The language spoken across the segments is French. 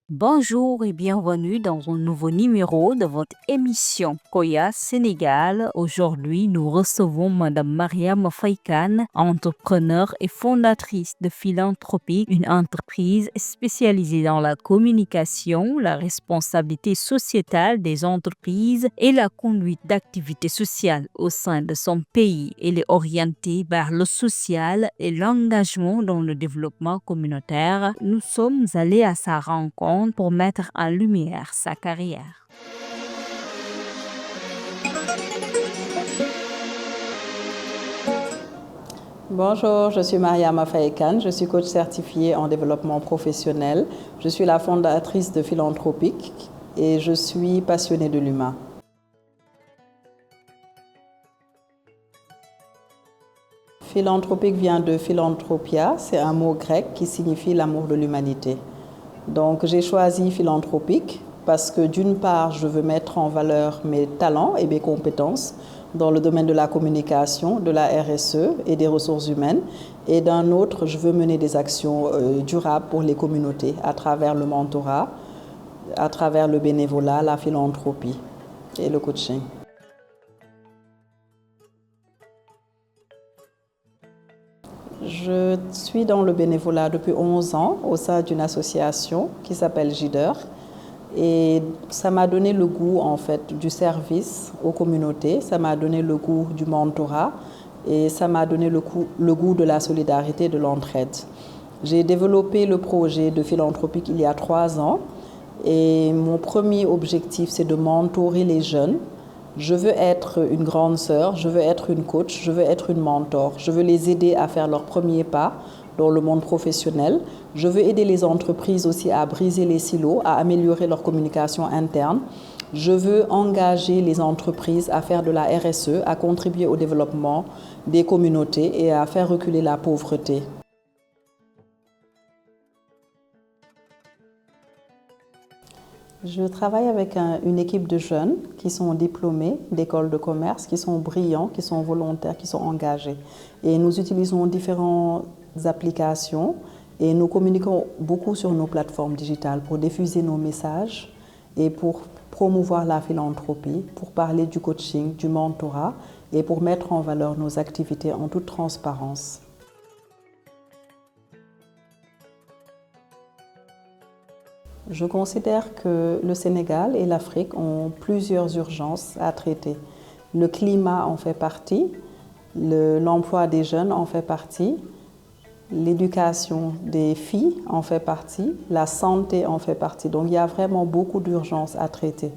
Bonjour et bienvenue dans un nouveau numéro de votre émission Koya Sénégal. Aujourd'hui, nous recevons Madame Mariama Faye Kane, entrepreneure et fondatrice de Philanthropique, une entreprise spécialisée dans la communication, la responsabilité sociétale des entreprises et la conduite d'activités sociales au sein de son pays. Elle est orientée vers le social et l'engagement dans le développement communautaire. Nous sommes allés à sa rencontre pour mettre en lumière sa carrière. Bonjour, je suis Mariama Faye Kane, je suis coach certifiée en développement professionnel. Je suis la fondatrice de Philanthropique et je suis passionnée de l'humain. Philanthropique vient de philanthropia, c'est un mot grec qui signifie l'amour de l'humanité. Donc j'ai choisi Philanthropique parce que d'une part, je veux mettre en valeur mes talents et mes compétences dans le domaine de la communication, de la RSE et des ressources humaines. Et d'un autre, je veux mener des actions durables pour les communautés à travers le mentorat, à travers le bénévolat, la philanthropie et le coaching. Je suis dans le bénévolat depuis 11 ans au sein d'une association qui s'appelle JIDER et ça m'a donné le goût en fait du service aux communautés, ça m'a donné le goût du mentorat et ça m'a donné le goût de la solidarité et de l'entraide. J'ai développé le projet de Philanthropique il y a 3 ans et mon premier objectif c'est de mentorer les jeunes. Je veux être une grande sœur, je veux être une coach, je veux être une mentor. Je veux les aider à faire leurs premiers pas dans le monde professionnel. Je veux aider les entreprises aussi à briser les silos, à améliorer leur communication interne. Je veux engager les entreprises à faire de la RSE, à contribuer au développement des communautés et à faire reculer la pauvreté. Je travaille avec une équipe de jeunes qui sont diplômés d'écoles de commerce, qui sont brillants, qui sont volontaires, qui sont engagés. Et nous utilisons différentes applications et nous communiquons beaucoup sur nos plateformes digitales pour diffuser nos messages et pour promouvoir la philanthropie, pour parler du coaching, du mentorat et pour mettre en valeur nos activités en toute transparence. Je considère que le Sénégal et l'Afrique ont plusieurs urgences à traiter. Le climat en fait partie, l'emploi des jeunes en fait partie, l'éducation des filles en fait partie, la santé en fait partie. Donc il y a vraiment beaucoup d'urgences à traiter.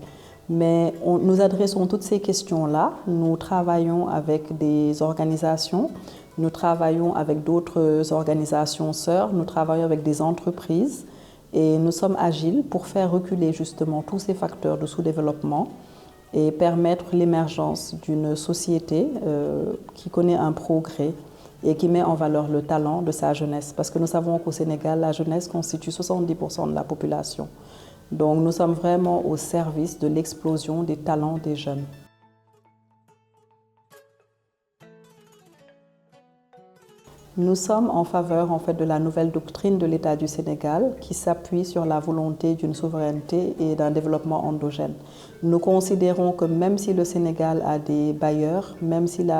Mais nous adressons toutes ces questions-là. Nous travaillons avec des organisations, nous travaillons avec d'autres organisations sœurs, nous travaillons avec des entreprises. Et nous sommes agiles pour faire reculer justement tous ces facteurs de sous-développement et permettre l'émergence d'une société qui connaît un progrès et qui met en valeur le talent de sa jeunesse. Parce que nous savons qu'au Sénégal, la jeunesse constitue 70% de la population. Donc nous sommes vraiment au service de l'explosion des talents des jeunes. Nous sommes en faveur en fait, de la nouvelle doctrine de l'État du Sénégal qui s'appuie sur la volonté d'une souveraineté et d'un développement endogène. Nous considérons que même si le Sénégal a des bailleurs, même s'il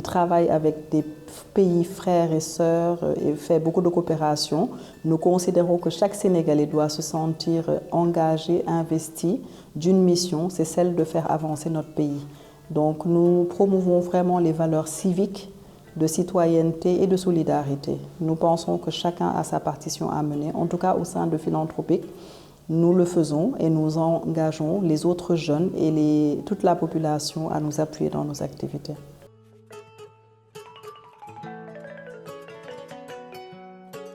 travaille avec des pays frères et sœurs et fait beaucoup de coopération, nous considérons que chaque Sénégalais doit se sentir engagé, investi d'une mission, c'est celle de faire avancer notre pays. Donc nous promouvons vraiment les valeurs civiques de citoyenneté et de solidarité. Nous pensons que chacun a sa partition à mener. En tout cas, au sein de Philanthropique, nous le faisons et nous engageons les autres jeunes et toute la population à nous appuyer dans nos activités.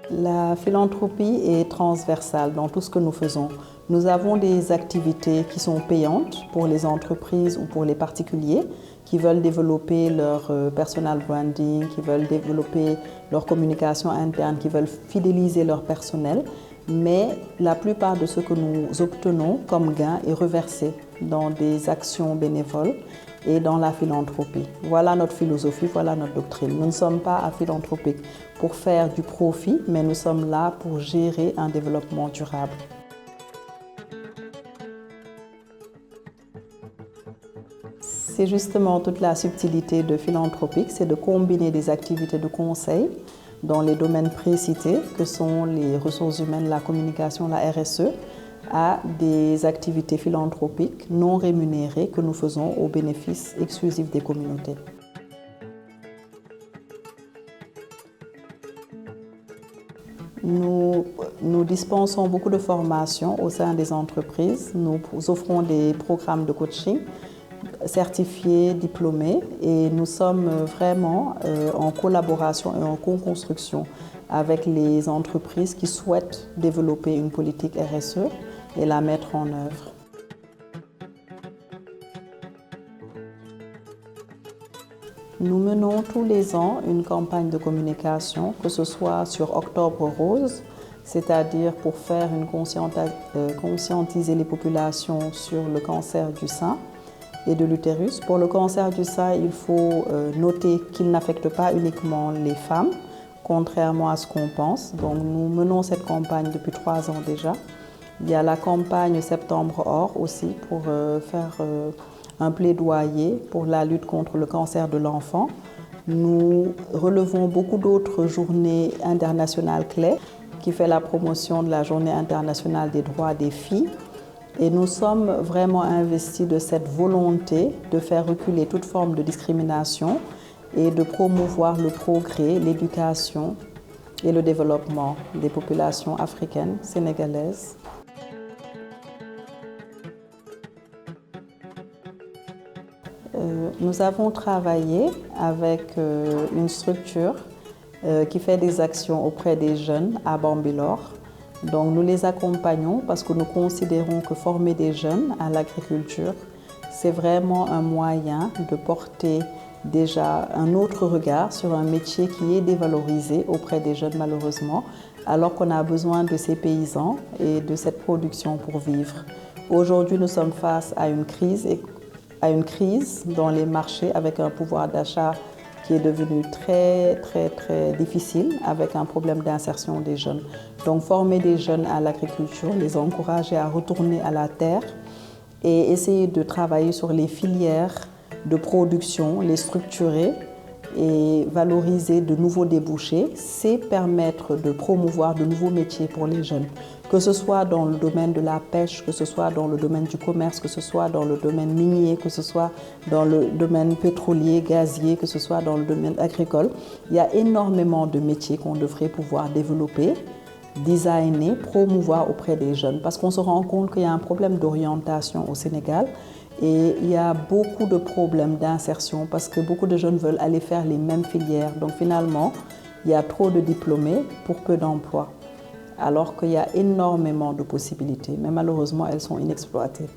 La philanthropie est transversale dans tout ce que nous faisons. Nous avons des activités qui sont payantes pour les entreprises ou pour les particuliers qui veulent développer leur personal branding, qui veulent développer leur communication interne, qui veulent fidéliser leur personnel. Mais la plupart de ce que nous obtenons comme gain est reversé dans des actions bénévoles et dans la philanthropie. Voilà notre philosophie, voilà notre doctrine. Nous ne sommes pas aphilanthropiques pour faire du profit, mais nous sommes là pour gérer un développement durable. C'est justement toute la subtilité de philanthropique, c'est de combiner des activités de conseil dans les domaines précités que sont les ressources humaines, la communication, la RSE, à des activités philanthropiques non rémunérées que nous faisons au bénéfice exclusif des communautés. Nous dispensons beaucoup de formations au sein des entreprises. Nous offrons des programmes de coaching certifiés, diplômés, et nous sommes vraiment en collaboration et en co-construction avec les entreprises qui souhaitent développer une politique RSE et la mettre en œuvre. Nous menons tous les ans une campagne de communication, que ce soit sur Octobre Rose, c'est-à-dire pour faire conscientiser les populations sur le cancer du sein et de l'utérus. Pour le cancer du sein, il faut noter qu'il n'affecte pas uniquement les femmes, contrairement à ce qu'on pense. Donc nous menons cette campagne depuis 3 ans déjà. Il y a la campagne Septembre Or aussi pour faire un plaidoyer pour la lutte contre le cancer de l'enfant. Nous relevons beaucoup d'autres journées internationales clés qui fait la promotion de la Journée internationale des droits des filles. Et nous sommes vraiment investis de cette volonté de faire reculer toute forme de discrimination et de promouvoir le progrès, l'éducation et le développement des populations africaines, sénégalaises. Nous avons travaillé avec une structure qui fait des actions auprès des jeunes à Bambilor. Donc nous les accompagnons parce que nous considérons que former des jeunes à l'agriculture, c'est vraiment un moyen de porter déjà un autre regard sur un métier qui est dévalorisé auprès des jeunes malheureusement, alors qu'on a besoin de ces paysans et de cette production pour vivre. Aujourd'hui, nous sommes face à une crise dans les marchés avec un pouvoir d'achat qui est devenu très difficile avec un problème d'insertion des jeunes. Donc former des jeunes à l'agriculture, les encourager à retourner à la terre et essayer de travailler sur les filières de production, les structurer et valoriser de nouveaux débouchés, c'est permettre de promouvoir de nouveaux métiers pour les jeunes, que ce soit dans le domaine de la pêche, que ce soit dans le domaine du commerce, que ce soit dans le domaine minier, que ce soit dans le domaine pétrolier, gazier, que ce soit dans le domaine agricole. Il y a énormément de métiers qu'on devrait pouvoir développer, designer, promouvoir auprès des jeunes, parce qu'on se rend compte qu'il y a un problème d'orientation au Sénégal. Et il y a beaucoup de problèmes d'insertion parce que beaucoup de jeunes veulent aller faire les mêmes filières. Donc finalement, il y a trop de diplômés pour peu d'emplois, alors qu'il y a énormément de possibilités, mais malheureusement, elles sont inexploitées.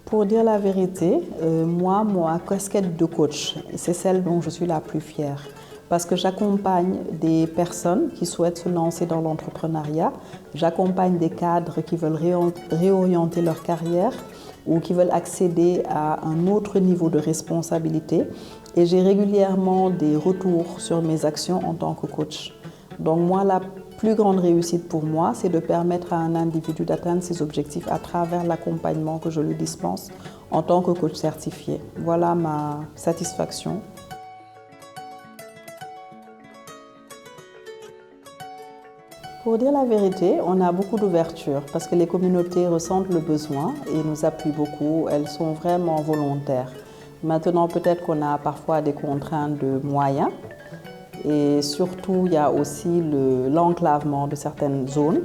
Pour dire la vérité, moi, ma casquette de coach, c'est celle dont je suis la plus fière. Parce que j'accompagne des personnes qui souhaitent se lancer dans l'entrepreneuriat, j'accompagne des cadres qui veulent réorienter leur carrière ou qui veulent accéder à un autre niveau de responsabilité. Et j'ai régulièrement des retours sur mes actions en tant que coach. Donc moi, la plus grande réussite pour moi, c'est de permettre à un individu d'atteindre ses objectifs à travers l'accompagnement que je lui dispense en tant que coach certifié. Voilà ma satisfaction. Pour dire la vérité, on a beaucoup d'ouverture parce que les communautés ressentent le besoin et nous appuient beaucoup. Elles sont vraiment volontaires. Maintenant, peut-être qu'on a parfois des contraintes de moyens et surtout, il y a aussi l'enclavement de certaines zones.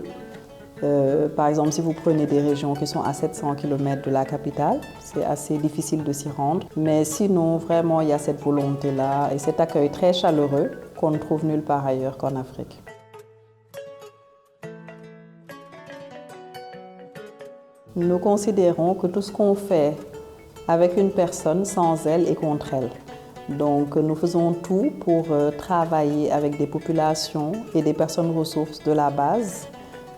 Par exemple, si vous prenez des régions qui sont à 700 km de la capitale, c'est assez difficile de s'y rendre. Mais sinon, vraiment, il y a cette volonté-là et cet accueil très chaleureux qu'on ne trouve nulle part ailleurs qu'en Afrique. Nous considérons que tout ce qu'on fait avec une personne, sans elle, est contre elle. Donc nous faisons tout pour travailler avec des populations et des personnes ressources de la base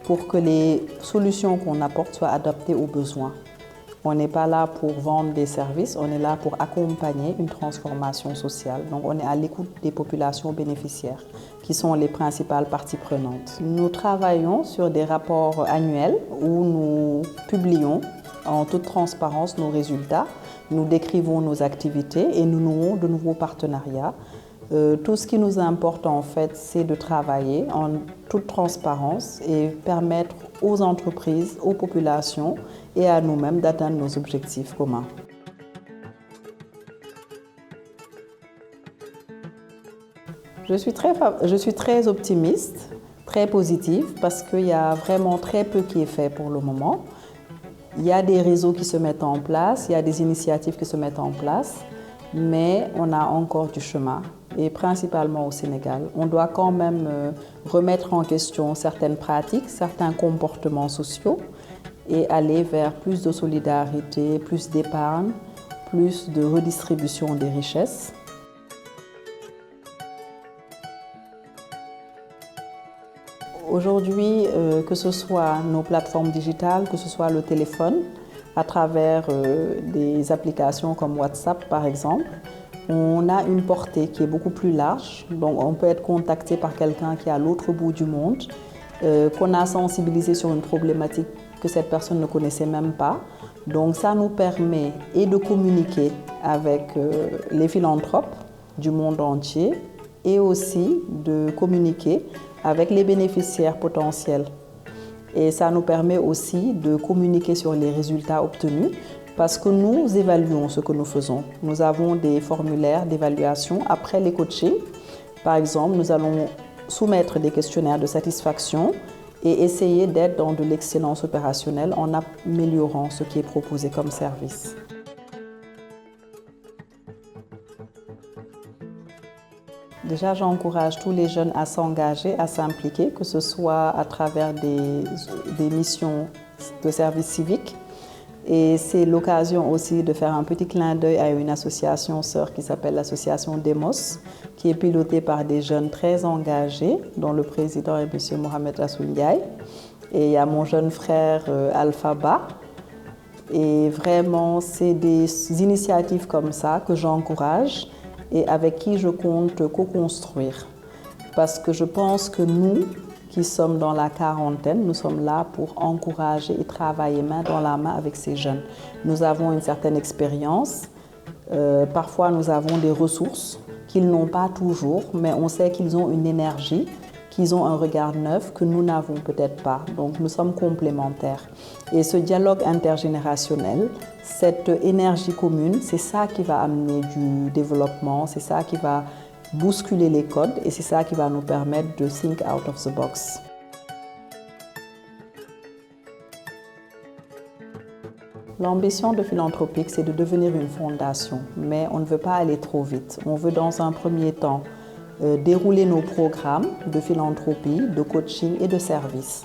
pour que les solutions qu'on apporte soient adaptées aux besoins. On n'est pas là pour vendre des services, on est là pour accompagner une transformation sociale. Donc on est à l'écoute des populations bénéficiaires, qui sont les principales parties prenantes. Nous travaillons sur des rapports annuels où nous publions en toute transparence nos résultats, nous décrivons nos activités et nous nouons de nouveaux partenariats. Tout ce qui nous importe en fait, c'est de travailler en toute transparence et permettre aux entreprises, aux populations et à nous-mêmes d'atteindre nos objectifs communs. Je suis très optimiste, très positive parce qu'il y a vraiment très peu qui est fait pour le moment. Il y a des réseaux qui se mettent en place, il y a des initiatives qui se mettent en place, mais on a encore du chemin, et principalement au Sénégal. On doit quand même remettre en question certaines pratiques, certains comportements sociaux et aller vers plus de solidarité, plus d'épargne, plus de redistribution des richesses. Aujourd'hui, que ce soit nos plateformes digitales, que ce soit le téléphone, à travers des applications comme WhatsApp par exemple, on a une portée qui est beaucoup plus large. Donc on peut être contacté par quelqu'un qui est à l'autre bout du monde, qu'on a sensibilisé sur une problématique que cette personne ne connaissait même pas. Donc ça nous permet et de communiquer avec les philanthropes du monde entier et aussi de communiquer avec les bénéficiaires potentiels. Et ça nous permet aussi de communiquer sur les résultats obtenus parce que nous évaluons ce que nous faisons. Nous avons des formulaires d'évaluation après les coachings. Par exemple, nous allons soumettre des questionnaires de satisfaction et essayer d'être dans de l'excellence opérationnelle en améliorant ce qui est proposé comme service. Déjà, j'encourage tous les jeunes à s'engager, à s'impliquer, que ce soit à travers des missions de service civique. Et c'est l'occasion aussi de faire un petit clin d'œil à une association sœur qui s'appelle l'association Demos, qui est pilotée par des jeunes très engagés, dont le président est M. Mohamed Rassoul Ndiaye. Et il y a mon jeune frère Alpha Ba. Et vraiment, c'est des initiatives comme ça que j'encourage et avec qui je compte co-construire. Parce que je pense que nous, qui sommes dans la quarantaine, nous sommes là pour encourager et travailler main dans la main avec ces jeunes. Nous avons une certaine expérience, parfois nous avons des ressources qu'ils n'ont pas toujours, mais on sait qu'ils ont une énergie, qu'ils ont un regard neuf que nous n'avons peut-être pas. Donc nous sommes complémentaires. Et ce dialogue intergénérationnel, cette énergie commune, c'est ça qui va amener du développement, c'est ça qui va bousculer les codes et c'est ça qui va nous permettre de think out of the box. L'ambition de Philantropique, c'est de devenir une fondation, mais on ne veut pas aller trop vite. On veut dans un premier temps dérouler nos programmes de philanthropie, de coaching et de services,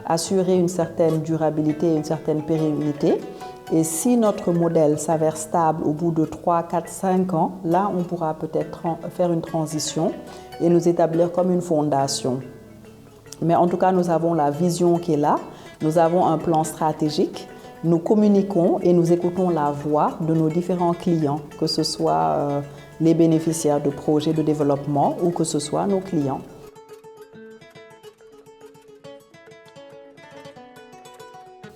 assurer une certaine durabilité et une certaine pérennité. Et si notre modèle s'avère stable au bout de 3, 4, 5 ans, là, on pourra peut-être faire une transition et nous établir comme une fondation. Mais en tout cas, nous avons la vision qui est là, nous avons un plan stratégique, nous communiquons et nous écoutons la voix de nos différents clients, que ce soit les bénéficiaires de projets de développement ou que ce soit nos clients.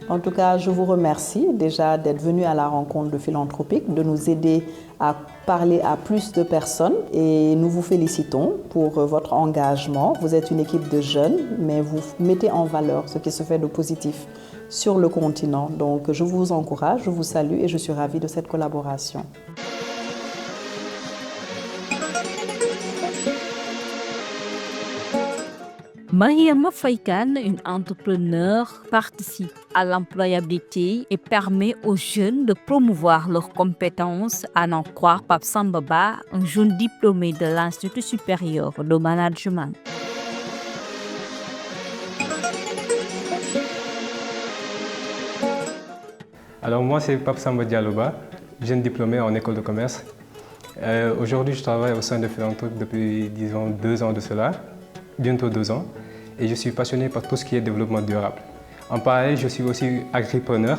En tout cas, je vous remercie déjà d'être venu à la rencontre de Philantropique, de nous aider à parler à plus de personnes et nous vous félicitons pour votre engagement. Vous êtes une équipe de jeunes, mais vous mettez en valeur ce qui se fait de positif sur le continent. Donc, je vous encourage, je vous salue et je suis ravie de cette collaboration. Mariama Faïkan, une entrepreneure, participe à l'employabilité et permet aux jeunes de promouvoir leurs compétences, à n'en croire Pape Samba Ba, un jeune diplômé de l'Institut supérieur de management. Alors moi c'est Pape Samba Diallo-Ba, jeune diplômé en école de commerce. Aujourd'hui je travaille au sein de Philanthropique depuis disons 2 ans de cela, bientôt 2 ans. et je suis passionné par tout ce qui est développement durable. En parallèle, je suis aussi agripreneur.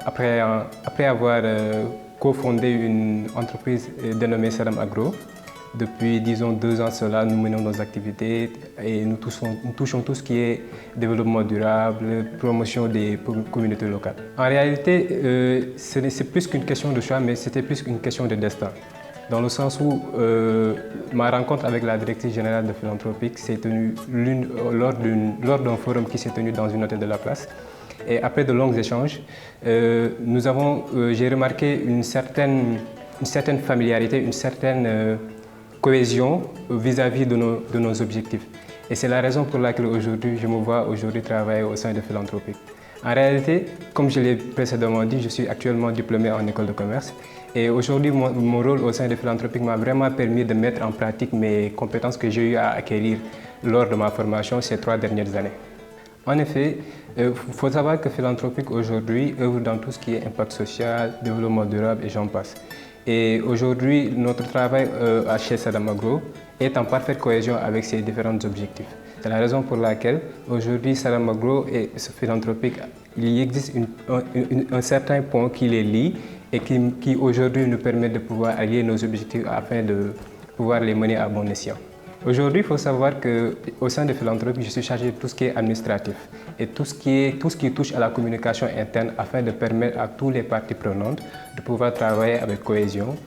Après avoir cofondé une entreprise dénommée Salam Agro, depuis, disons, 2 ans cela, nous menons nos activités et nous touchons tout ce qui est développement durable, promotion des communautés locales. En réalité, c'est plus qu'une question de choix, mais c'était plus qu'une question de destin. Dans le sens où ma rencontre avec la directrice générale de Philanthropique s'est tenue lors d'un forum qui s'est tenu dans une hôtel de la place. Et après de longs échanges, j'ai remarqué une certaine familiarité, une certaine cohésion vis-à-vis de nos objectifs. Et c'est la raison pour laquelle aujourd'hui, je me vois travailler au sein de Philanthropique. En réalité, comme je l'ai précédemment dit, je suis actuellement diplômé en école de commerce. Et aujourd'hui, mon rôle au sein de Philanthropique m'a vraiment permis de mettre en pratique mes compétences que j'ai eu à acquérir lors de ma formation ces 3 dernières années. En effet, il faut savoir que Philanthropique aujourd'hui œuvre dans tout ce qui est impact social, développement durable et j'en passe. Et aujourd'hui, notre travail chez Salam Agro est en parfaite cohésion avec ces différents objectifs. C'est la raison pour laquelle aujourd'hui, Salam Agro et Philanthropique, il existe un certain point qui les lie et qui aujourd'hui nous permet de pouvoir allier nos objectifs afin de pouvoir les mener à bon escient. Aujourd'hui, il faut savoir qu'au sein de Philanthropique, je suis chargé de tout ce qui est administratif et tout ce qui touche à la communication interne afin de permettre à tous les parties prenantes de pouvoir travailler avec cohésion.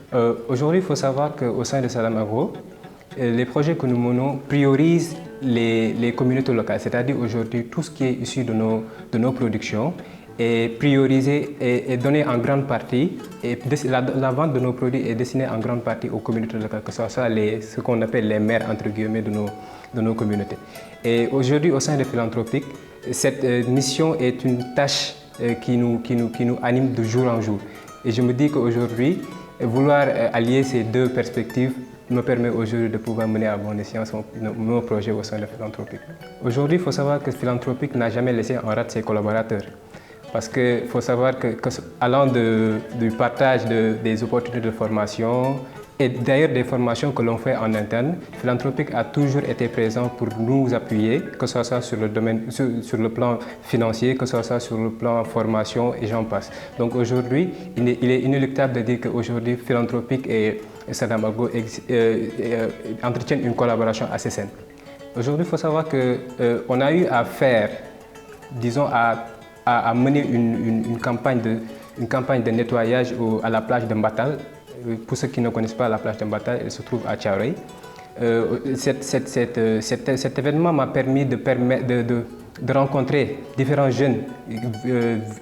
Aujourd'hui, il faut savoir qu'au sein de Salam Agro, les projets que nous menons priorisent les communautés locales, c'est-à-dire aujourd'hui tout ce qui est issu de nos productions est priorisé et donné en grande partie, et la vente de nos produits est destinée en grande partie aux communautés locales, que ce soit ce qu'on appelle les maires entre guillemets de nos communautés. Et aujourd'hui au sein de Philanthropique, cette mission est une tâche qui nous anime de jour en jour. Et je me dis qu'aujourd'hui, vouloir allier ces 2 perspectives me permet aujourd'hui de pouvoir mener à bon escient nos projets au sein de Philanthropique. Aujourd'hui, il faut savoir que Philanthropique n'a jamais laissé en rade ses collaborateurs. Parce qu'il faut savoir allant du partage des opportunités de formation et d'ailleurs des formations que l'on fait en interne, Philanthropique a toujours été présent pour nous appuyer, que ce soit sur le plan financier, que ce soit sur le plan formation et j'en passe. Donc aujourd'hui, il est inéluctable de dire qu'aujourd'hui Philanthropique et Salam Agro entretiennent une collaboration assez saine. Aujourd'hui, il faut savoir qu'on a eu à faire, disons, à mener une campagne de nettoyage à la plage de Mbatal. Pour ceux qui ne connaissent pas la plage de Mbatal, elle se trouve à Thiaroye. Cet événement m'a permis de rencontrer différents jeunes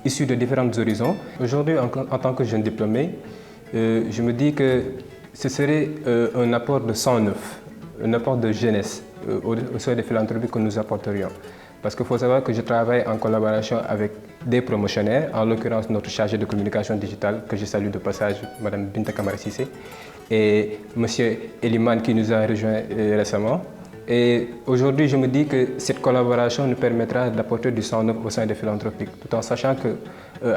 issus de différents horizons. Aujourd'hui, en tant que jeune diplômé, je me dis que ce serait un apport de sang neuf, un apport de jeunesse au sein des philanthropies que nous apporterions. Parce qu'il faut savoir que je travaille en collaboration avec des promotionnaires, en l'occurrence notre chargé de communication digitale, que je salue de passage, Mme Binta Kamara Sissé, et M. Eliman qui nous a rejoint récemment. Et aujourd'hui, je me dis que cette collaboration nous permettra d'apporter du sang neuf au sein des philanthropiques, tout en sachant que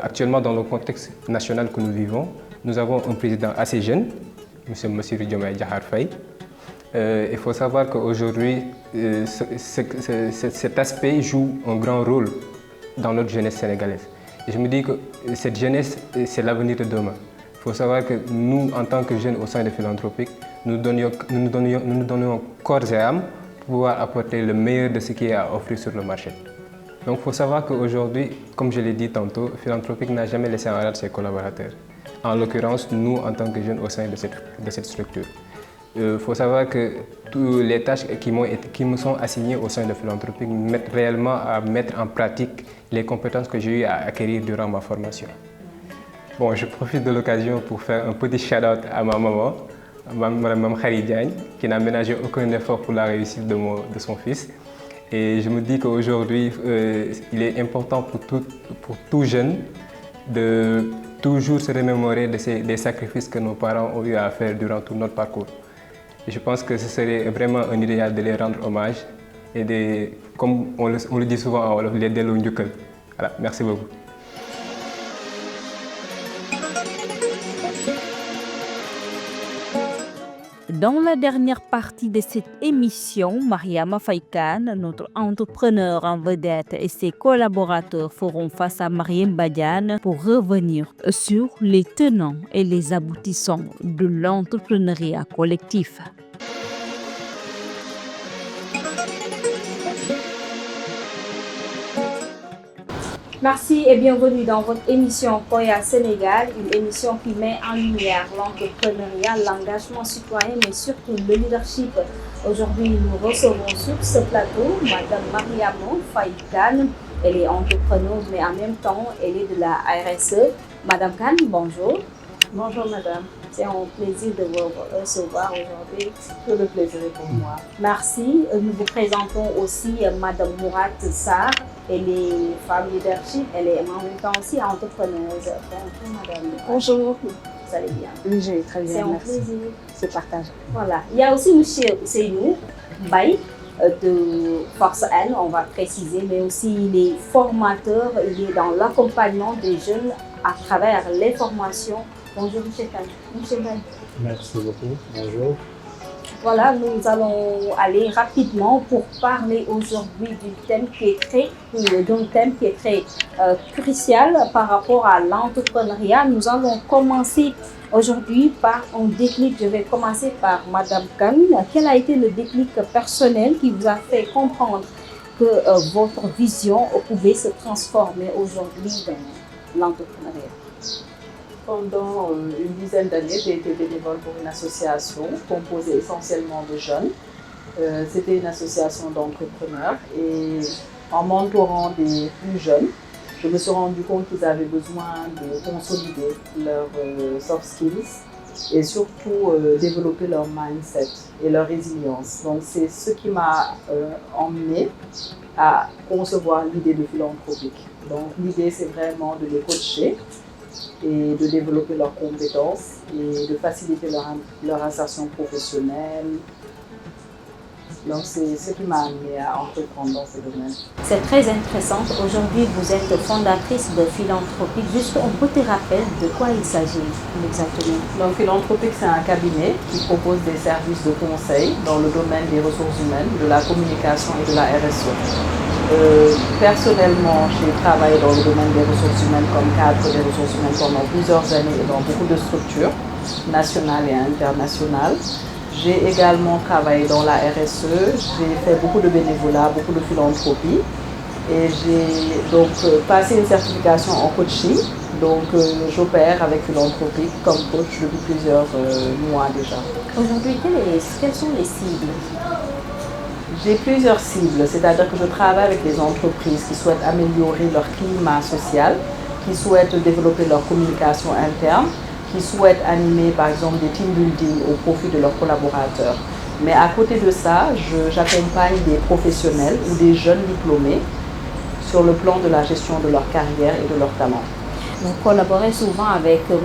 actuellement, dans le contexte national que nous vivons, nous avons un président assez jeune, M. Massirou Diomaye Diakhar Faye. Il faut savoir qu'aujourd'hui, cet aspect joue un grand rôle dans notre jeunesse sénégalaise. Et je me dis que cette jeunesse, c'est l'avenir de demain. Il faut savoir que nous, en tant que jeunes au sein des philanthropiques, nous nous donnions corps et âme pour pouvoir apporter le meilleur de ce qui est à offrir sur le marché. Donc il faut savoir qu'aujourd'hui, comme je l'ai dit tantôt, Philanthropique n'a jamais laissé en rade ses collaborateurs. En l'occurrence, nous, en tant que jeunes au sein de cette structure. Il faut savoir que toutes les tâches qui me sont assignées au sein de Philanthropique mettent réellement à mettre en pratique les compétences que j'ai eu à acquérir durant ma formation. Bon, je profite de l'occasion pour faire un petit shout-out à ma maman, Mme Khari Diagne, qui n'a ménagé aucun effort pour la réussite de son fils. Et je me dis qu'aujourd'hui, il est important pour tout jeune de toujours se remémorer des sacrifices que nos parents ont eu à faire durant tout notre parcours. Et je pense que ce serait vraiment un idéal de les rendre hommage et comme on le dit souvent en Wolof, les delloo njukkal. Voilà, merci beaucoup. Dans la dernière partie de cette émission, Mariama Faye Kane, notre entrepreneur en vedette, et ses collaborateurs feront face à Mariam Badiane pour revenir sur les tenants et les aboutissants de l'entrepreneuriat collectif. Merci et bienvenue dans votre émission Koya Sénégal, une émission qui met en lumière l'entrepreneuriat, l'engagement citoyen, mais surtout le leadership. Aujourd'hui, nous recevons sur ce plateau Madame Mariama Faye Kane. Elle est entrepreneuse, mais en même temps, elle est de la RSE. Madame Kane, bonjour. Bonjour madame, C'est un plaisir de vous recevoir aujourd'hui. tout le plaisir est pour moi. Merci. Nous vous présentons aussi Madame Mourat Sarr. Elle est femme leadership, elle est en même temps aussi entrepreneuse. Bonjour Madame. Bonjour. Vous allez bien? Oui, je vais très C'est bien, un merci. plaisir. C'est partagé. Voilà. Il y a aussi Monsieur Seynou Baye de Force N, on va préciser, mais aussi il est formateur, il est dans l'accompagnement des jeunes à travers les formations. Bonjour Monsieur Kane. Monsieur Baye. Merci beaucoup. Bonjour. Voilà, nous allons aller rapidement pour parler aujourd'hui d'un thème qui est très crucial par rapport à l'entrepreneuriat. Nous allons commencer aujourd'hui par un déclic. Je vais commencer par Madame Kane. Quel a été le déclic personnel qui vous a fait comprendre que votre vision pouvait se transformer aujourd'hui dans l'entrepreneuriat? Pendant une dizaine d'années, j'ai été bénévole pour une association composée essentiellement de jeunes. C'était une association d'entrepreneurs et en mentorant des plus jeunes, je me suis rendu compte qu'ils avaient besoin de consolider leurs soft skills et surtout développer leur mindset et leur résilience. Donc c'est ce qui m'a emmené à concevoir l'idée de philanthropique. Donc l'idée c'est vraiment de les coacher et de développer leurs compétences et de faciliter leur insertion professionnelle. Donc c'est ce qui m'a amené à entreprendre dans ce domaine. C'est très intéressant. Aujourd'hui, vous êtes fondatrice de Philanthropique. Juste un petit rappel de quoi il s'agit exactement. Donc Philanthropique, c'est un cabinet qui propose des services de conseil dans le domaine des ressources humaines, de la communication et de la RSE. Personnellement, j'ai travaillé dans le domaine des ressources humaines comme cadre des ressources humaines pendant plusieurs années dans beaucoup de structures nationales et internationales. J'ai également travaillé dans la RSE, j'ai fait beaucoup de bénévolat, beaucoup de philanthropie et j'ai donc passé une certification en coaching. Donc j'opère avec Philanthropique comme coach depuis plusieurs mois déjà. Aujourd'hui, quelles sont les cibles? J'ai plusieurs cibles, c'est-à-dire que je travaille avec des entreprises qui souhaitent améliorer leur climat social, qui souhaitent développer leur communication interne, qui souhaitent animer par exemple des team building au profit de leurs collaborateurs. Mais à côté de ça, j'accompagne des professionnels ou des jeunes diplômés sur le plan de la gestion de leur carrière et de leur talent. Vous collaborez souvent avec M.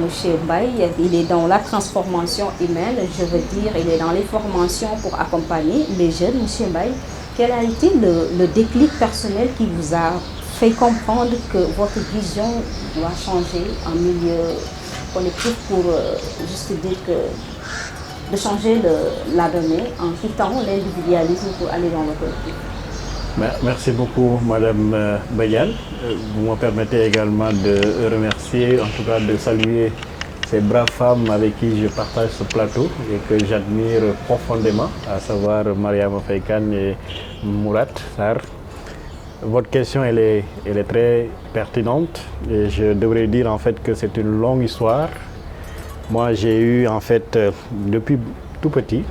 Baye, il est dans la transformation humaine, je veux dire, il est dans les formations pour accompagner les jeunes. M. Baye, quel a été le déclic personnel qui vous a fait comprendre que votre vision doit changer en milieu collectif pour juste dire que de changer la donnée en quittant l'individualisme pour aller dans le collectif? Merci beaucoup, Madame Badiane. Vous me permettez également de remercier, en tout cas de saluer ces braves femmes avec qui je partage ce plateau et que j'admire profondément, à savoir Mariama Faye Kane et Mourat Sarr. Votre question, elle est très pertinente et je devrais dire en fait que c'est une longue histoire. Moi, j'ai eu en fait, depuis tout petit,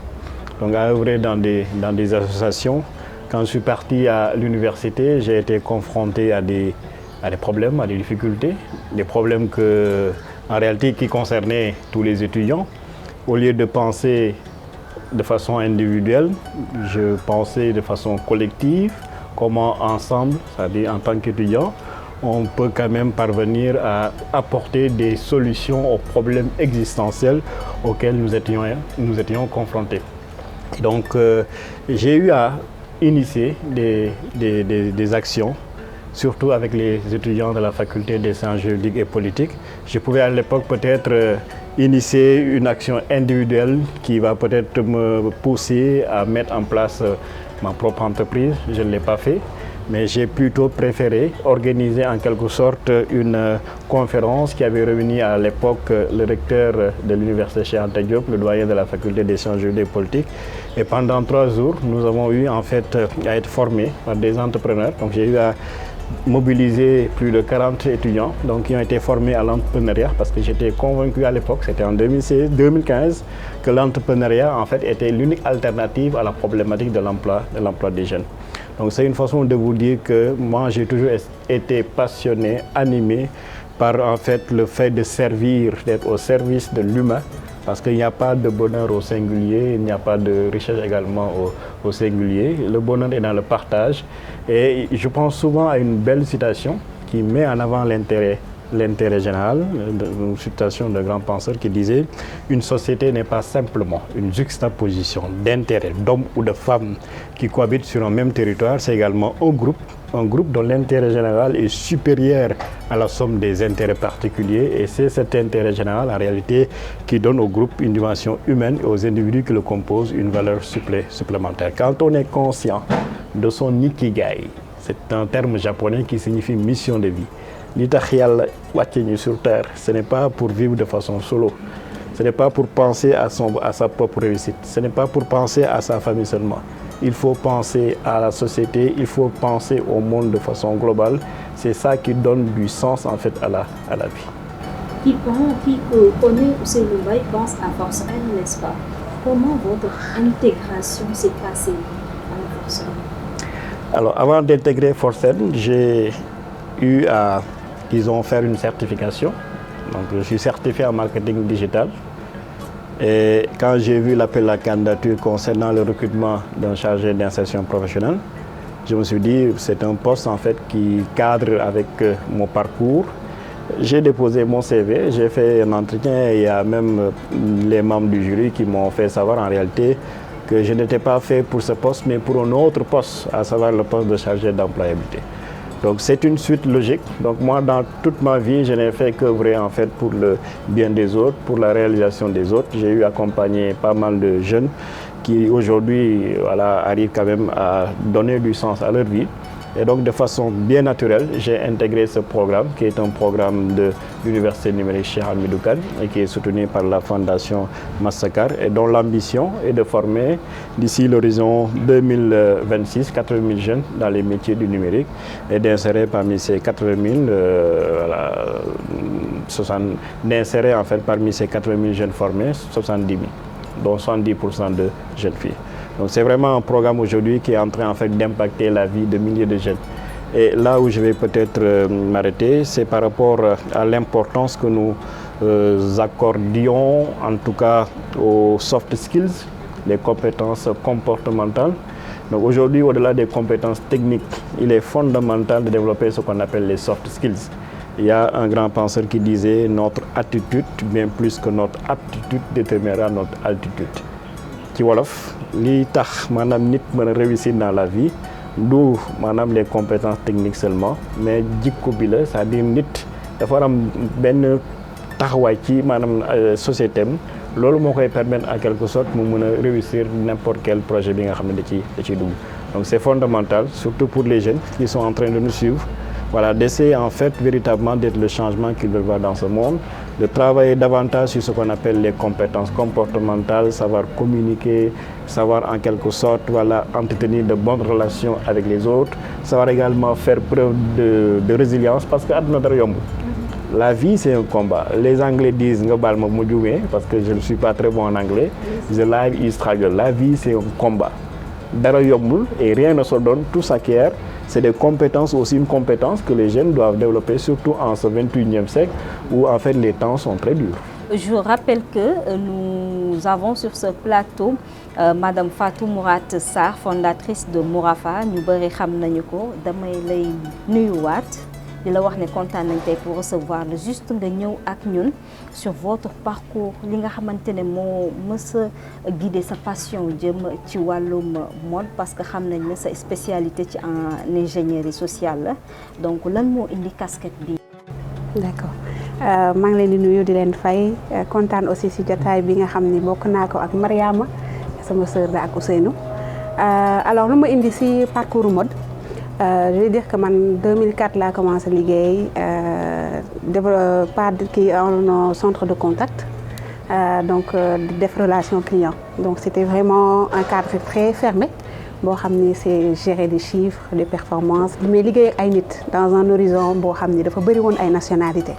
donc à œuvrer dans des associations. Quand je suis parti à l'université, j'ai été confronté à des problèmes, à des difficultés, des problèmes en réalité qui concernaient tous les étudiants. Au lieu de penser de façon individuelle, je pensais de façon collective, comment ensemble, c'est-à-dire en tant qu'étudiant, on peut quand même parvenir à apporter des solutions aux problèmes existentiels auxquels nous étions confrontés. Donc j'ai eu à initier des actions, surtout avec les étudiants de la faculté des sciences juridiques et politiques. Je pouvais à l'époque peut-être initier une action individuelle qui va peut-être me pousser à mettre en place ma propre entreprise. Je ne l'ai pas fait, mais j'ai plutôt préféré organiser en quelque sorte une conférence qui avait réuni à l'époque le recteur de l'université Cheikh Anta Diop, le doyen de la faculté des sciences juridiques et politiques. Et pendant 3 jours, nous avons eu en fait à être formés par des entrepreneurs. Donc j'ai eu à mobiliser plus de 40 étudiants donc, qui ont été formés à l'entrepreneuriat parce que j'étais convaincu à l'époque, c'était en 2016-2015, que l'entrepreneuriat en fait était l'unique alternative à la problématique de l'emploi des jeunes. Donc c'est une façon de vous dire que moi j'ai toujours été passionné, animé par en fait le fait de servir, d'être au service de l'humain. Parce qu'il n'y a pas de bonheur au singulier, il n'y a pas de richesse également au singulier. Le bonheur est dans le partage. Et je pense souvent à une belle citation qui met en avant l'intérêt général, une citation d'un grand penseur qui disait « Une société n'est pas simplement une juxtaposition d'intérêts d'hommes ou de femmes qui cohabitent sur un même territoire, c'est également un groupe dont l'intérêt général est supérieur à la somme des intérêts particuliers et c'est cet intérêt général en réalité qui donne au groupe une dimension humaine et aux individus qui le composent une valeur supplémentaire. » Quand on est conscient de son ikigai, c'est un terme japonais qui signifie mission de vie. Li tax Yàlla wàcce ñu sur terre, ce n'est pas pour vivre de façon solo, ce n'est pas pour penser à sa propre réussite, ce n'est pas pour penser à sa famille seulement. Il faut penser à la société, il faut penser au monde de façon globale. C'est ça qui donne du sens en fait à la vie. Qui connaît Ousseynou Mbaye pense à Force N, n'est-ce pas? Comment votre intégration s'est passée à Force N? Alors avant d'intégrer Force N, j'ai eu à faire une certification. Donc je suis certifié en marketing digital. Et quand j'ai vu l'appel à la candidature concernant le recrutement d'un chargé d'insertion professionnelle, je me suis dit c'est un poste en fait qui cadre avec mon parcours. J'ai déposé mon CV, j'ai fait un entretien et il y a même les membres du jury qui m'ont fait savoir en réalité que je n'étais pas fait pour ce poste mais pour un autre poste, à savoir le poste de chargé d'employabilité. Donc c'est une suite logique. Donc moi dans toute ma vie je n'ai fait qu'œuvrer en fait pour le bien des autres, pour la réalisation des autres. J'ai eu accompagné pas mal de jeunes qui aujourd'hui arrivent quand même à donner du sens à leur vie. Et donc de façon bien naturelle, j'ai intégré ce programme qui est un programme de l'Université numérique Cheikh Hamidou Kane et qui est soutenu par la Fondation Mastercard et dont l'ambition est de former d'ici l'horizon 2026 80 000 jeunes dans les métiers du numérique et d'insérer parmi ces 80 000, d'insérer en fait parmi ces 80 000 jeunes formés 70 000, dont 70% de jeunes filles. Donc c'est vraiment un programme aujourd'hui qui est en train en fait d'impacter la vie de milliers de jeunes. Et là où je vais peut-être m'arrêter, c'est par rapport à l'importance que nous accordions en tout cas aux soft skills, les compétences comportementales. Donc aujourd'hui, au-delà des compétences techniques, il est fondamental de développer ce qu'on appelle les soft skills. Il y a un grand penseur qui disait notre attitude, bien plus que notre aptitude, déterminera notre altitude. Ci wolof li tax maanaam nit mën a réussir dans la vie du maanaam les compétences techniques seulement mais jikko bi la c'est-à-dire nit dafa war am benn taxawaay ci maanaam société am loolu moo koy permettre en quelque sorte mu mën a réussir n'importe quel projet bi nga xam ne da ciy dugg. Donc c'est fondamental surtout pour les jeunes qui sont en train de nous suivre. Voilà, d'essayer en fait véritablement d'être le changement qu'ils veulent voir dans ce monde, de travailler davantage sur ce qu'on appelle les compétences comportementales, savoir communiquer, savoir en quelque sorte entretenir de bonnes relations avec les autres, savoir également faire preuve de résilience parce que la vie c'est un combat. Les Anglais disent parce que je ne suis pas très bon en anglais, the life is struggle. La vie c'est un combat. Et rien ne se donne, tout s'acquiert. C'est des compétences, aussi une compétence que les jeunes doivent développer, surtout en ce 21e siècle où en fait les temps sont très durs. Je rappelle que nous avons sur ce plateau Madame Fatou Mourat Sarr, fondatrice de Mourafa. Ñu bari xam nañu ko, damay lay nuyuwaat di la wax ne kontaan nañ tey pour recevoir le juste nga ñëw ak ñun sur votre parcours li nga xamante ne moo mës a guider sa passion jëm ci wàllum mode parce que xam nañ ne sa spécialité ci en ingénierie sociale la donc lan moo indi casquette bi. D'accord. maa ngi leen di nuyu di leen fay kontaan aussi ci jotaay bi nga xam ni bokk naa ko ak Mariama sama sœur la ak Ousseynou alors lu ma indi ci parcours mode je vais dire que man 2004 laa commencé liggéey par kii en centre de contact donc def relation client donc c'était vraiment un cadre très fermé boo xam ni c'est gérer des chiffres des performances mais liggéey ak ay nit dans un horizon boo xam ni dafa bëri woon ay nationalités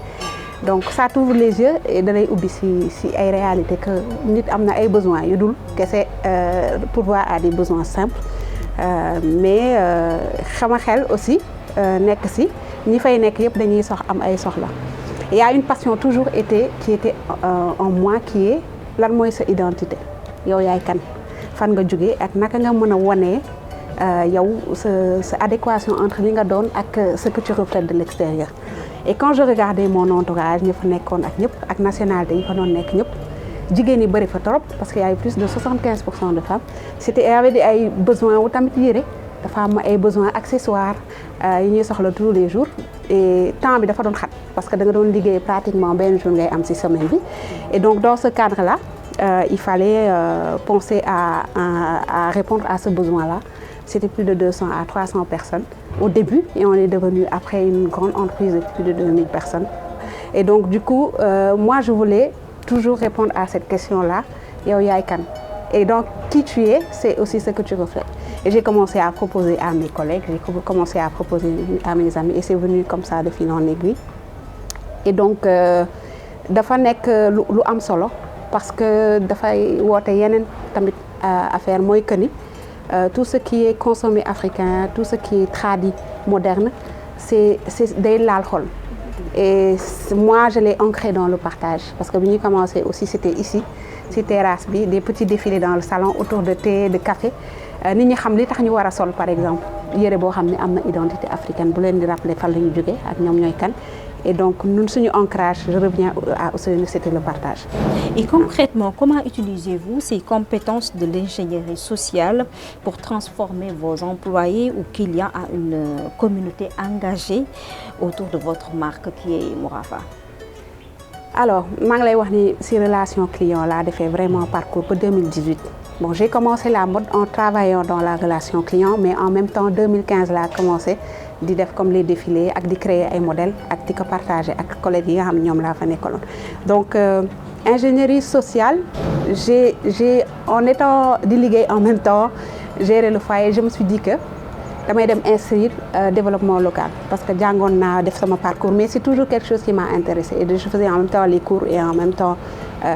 donc ça t'ouvre les yeux et da lay ubbi ci ay réalités que nit am na ay besoins yu dul kese pourvoir à des besoins simples mais xama xel aussi nekk ci ñi fay nekk yëpp dañuy am ay soxla. Il y a une passion toujours qui était en moi qui est lan mooy sa identité yow yaay kan fan nga jóge ak naka nga mën a wonee yow sa adéquation entre li nga doon ak ce que tu reflètes de l'extérieur. Et quand je regardais mon entourage ñi fa nekkoon ak ñëpp ak nationalité yi fa doon nekk ñëpp jigéen ñi bëri fa trop parce que y avait plus de 75% de femmes c'était y avait ay besoins wu tamit yére dafa am ay besoins accessoires yi ñuy soxla tous les jours et temps bi dafa doon xat parce que da nga doon liggéey pratiquement benn jour ngay am ci semaine bi et donc dans ce cadre-là il fallait penser à répondre à ce besoin-là. C'était plus de 200 à 300 personnes au début et on est devenu après une grande entreprise de plus de 2000 personnes. Et donc du coup, moi je voulais toujours répondre à cette question-là, yow yaay kan. Et donc qui tu es, c'est aussi ce que tu reflètes. Et j'ai commencé à proposer à mes collègues, j'ai commencé à proposer à mes amis et c'est venu comme ça de fil en aiguille. Et donc dafa nekk lu am solo parce que dafay woote yeneen tamit affaire mooy que ni tout ce qui est consommé africain, tout ce qui est tradi moderne, c'est day laal xol. Et moi je l'ai ancré dans le partage parce que bi ñu commencé aussi c'était ici ci terrasse bi des petits défilés dans le salon autour de thé de café nit ñi xam li tax ñu war a sol par exemple yére boo xam ne am na identité africaine bu leen di rappeler fan la ñu jógee ak ñoom ñooy kan. Et donc, nous, suñu ancrage, je reviens à Ousseynou, c'était le partage. Et concrètement, comment utilisez-vous ces compétences de l'ingénierie sociale pour transformer vos employés ou clients à une communauté engagée autour de votre marque qui est Mourafa? Alors, maa ngi lay wax ni ci relation client laa defee vraiment parcours pour 2018. Bon, j'ai commencé la mode en travaillant dans la relation client, mais en même temps 2015 laa commencé di def comme les défilés ak di créer ay modèles ak di ko partager ak collègues yi nga xam ne ñoom laa fa nekkaloon. Donc ingénierie sociale en étant di liggéey en même temps gérer le foyer, je me suis dit que damay dem inscrire développement local parce que jàngoon naa def sama parcours mais c'est toujours quelque chose qui m'a intéressée et je faisais en même temps les cours et en même temps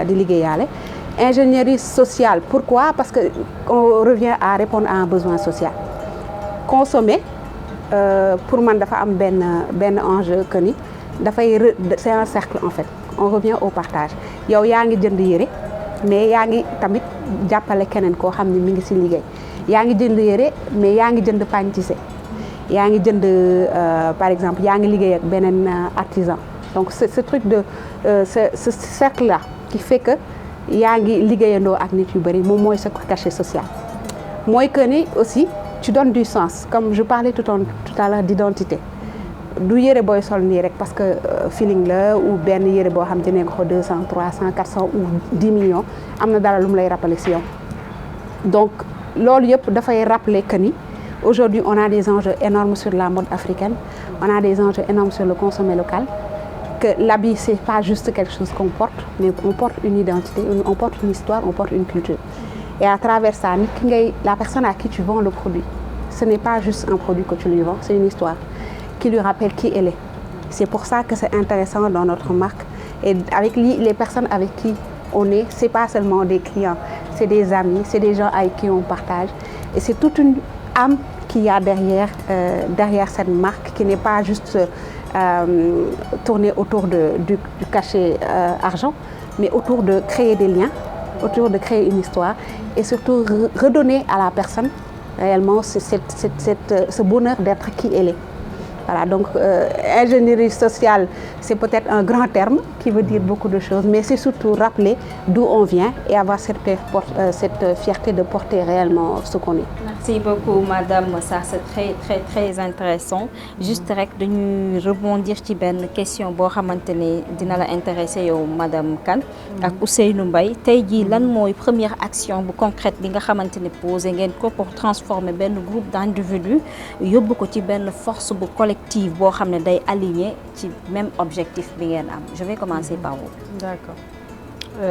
di liggéeyaale. Ingénierie sociale, pourquoi? Parce que on revient à répondre à un besoin social. Consommer pour man dafa am benn enjeu que ni c'est un cercle en fait. On revient au partage. Yow yaa ngi jënd yére mais yaa ngi tamit jàppale keneen koo xam ne mi ngi ci liggéey. Yaa ngi jënd yére mais yaa ngi jënd pagne tissé. Yaa ngi jënd par exemple yaa ngi liggéey ak beneen artisan. Donc ce truc de ce cercle là qui fait que yaa ngi liggéeyandoo ak nit yu bari moom mooy sa cachet social. Mooy que ni aussi tu donnes du sens comme je parlais tout à l'heure d'identité. Du yére booy sol nii rek parce que feeling la ou benn yére boo xam ne ko 200 300 400 ou 10 millions am na dara lu mu lay rappeler ci yow. Donc loolu yëpp dafay rappeler que ni aujourd'hui on a des enjeux énormes sur la mode africaine, on a des enjeux énormes sur le consommé local. Que l'habit c'est pas juste quelque chose qu'on porte mais on porte une identité, on porte une histoire, on porte une culture. Et à travers ça, la personne à qui tu vends le produit, ce n'est pas juste un produit que tu lui vends, c'est une histoire qui lui rappelle qui elle est. C'est pour ça que c'est intéressant dans notre marque. Et avec les personnes avec qui on est, c'est pas seulement des clients, c'est des amis, c'est des gens avec qui on partage. Et c'est toute une âme qu'il y a derrière cette marque qui n'est pas juste tournée autour du cachet argent, mais autour de créer des liens, autour de créer une histoire et surtout redonner à la personne réellement ce bonheur d'être qui elle est. Voilà, donc ingénierie sociale, c'est peut-être un grand terme qui veut dire beaucoup de choses, mais c'est surtout rappeler d'où on vient et avoir cette fierté de porter réellement ce qu'on est. Merci beaucoup, madame. Ça, c'est très intéressant. Juste de rebondir sur une question qui dina la intéresser madame Kane ak Ousseynou Mbaye. Tey jii lan mooy première action concrète bi nga xamantene posé ngeen ko pour transformer ben groupe d'individus yóbbu ko ci ben force bu collective boo xam ne day aligné ci même objectif bi ngeen am. Je vais commencer par vous. D'accord.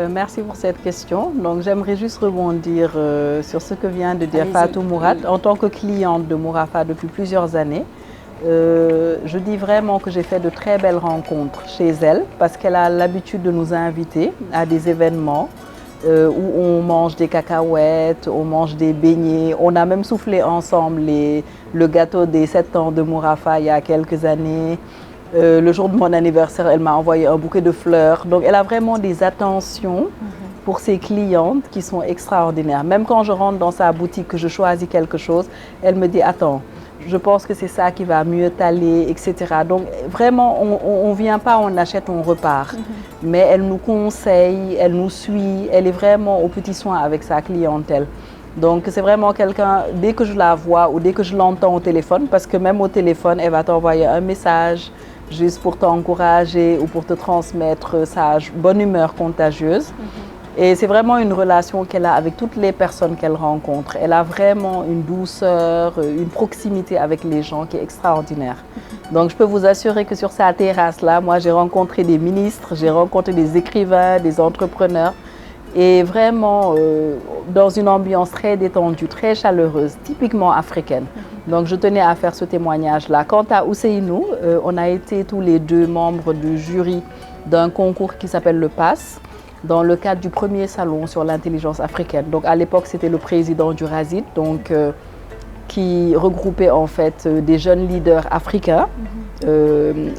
Merci pour cette question. Donc, j'aimerais juste rebondir sur ce que vient de dire Fatou Mourad. En tant que cliente de Mourafa depuis plusieurs années, je dis vraiment que j'ai fait de très belles rencontres chez elle parce qu'elle a l'habitude de nous inviter à des événements où on mange des cacahuètes, on mange des beignets. On a même soufflé ensemble le gâteau des 7 ans de Mourafa il y a quelques années. Le jour de mon anniversaire, elle m'a envoyé un bouquet de fleurs. Donc, elle a vraiment des attentions pour ses clientes qui sont extraordinaires. Même quand je rentre dans sa boutique, que je choisis quelque chose, elle me dit « Attends, je pense que c'est ça qui va mieux t'aller, etc. » Donc, vraiment, on ne vient pas, on achète, on repart. Mais elle nous conseille, elle nous suit, elle est vraiment au petit soin avec sa clientèle. Donc, c'est vraiment quelqu'un, dès que je la vois ou dès que je l'entends au téléphone, parce que même au téléphone, elle va t'envoyer un message juste pour t'encourager ou pour te transmettre sa bonne humeur contagieuse. Et c'est vraiment une relation qu'elle a avec toutes les personnes qu'elle rencontre. Elle a vraiment une douceur, une proximité avec les gens qui est extraordinaire. Donc je peux vous assurer que sur sa terrasse-là, moi j'ai rencontré des ministres, j'ai rencontré des écrivains, des entrepreneurs. Et vraiment dans une ambiance très détendue, très chaleureuse, typiquement africaine. Donc je tenais à faire ce témoignage-là. Quant à Ousseynou, on a été tous les deux membres du jury d'un concours qui s'appelle le PASS, dans le cadre du premier salon sur l'intelligence africaine. Donc à l'époque, c'était le président du RASID, donc, qui regroupait en fait des jeunes leaders africains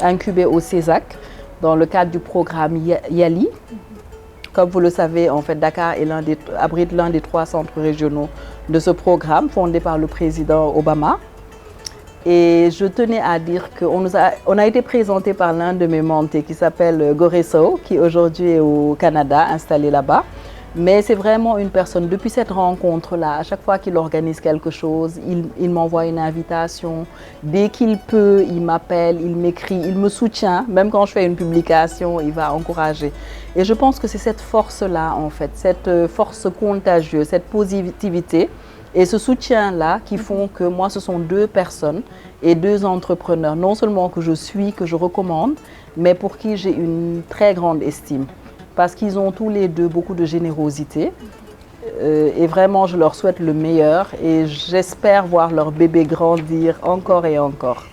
incubés au CESAC dans le cadre du programme YALI. Comme vous le savez, en fait, Dakar abrite l'un des 3 centres régionaux de ce programme fondé par le président Obama. Et je tenais à dire qu'on a été présenté par l'un de mes mentés qui s'appelle Goreso, qui aujourd'hui est au Canada, installé là-bas. Mais c'est vraiment une personne, depuis cette rencontre-là, à chaque fois qu'il organise quelque chose, il m'envoie une invitation. Dès qu'il peut, il m'appelle, il m'écrit, il me soutient. Même quand je fais une publication, il va encourager. Et je pense que c'est cette force-là, en fait, cette force contagieuse, cette positivité et ce soutien-là qui font que moi, ce sont 2 personnes et 2 entrepreneurs, non seulement que je suis, que je recommande, mais pour qui j'ai une très grande estime. Parce qu'ils ont tous les 2 beaucoup de générosité et vraiment je leur souhaite le meilleur et j'espère voir leur bébé grandir encore et encore.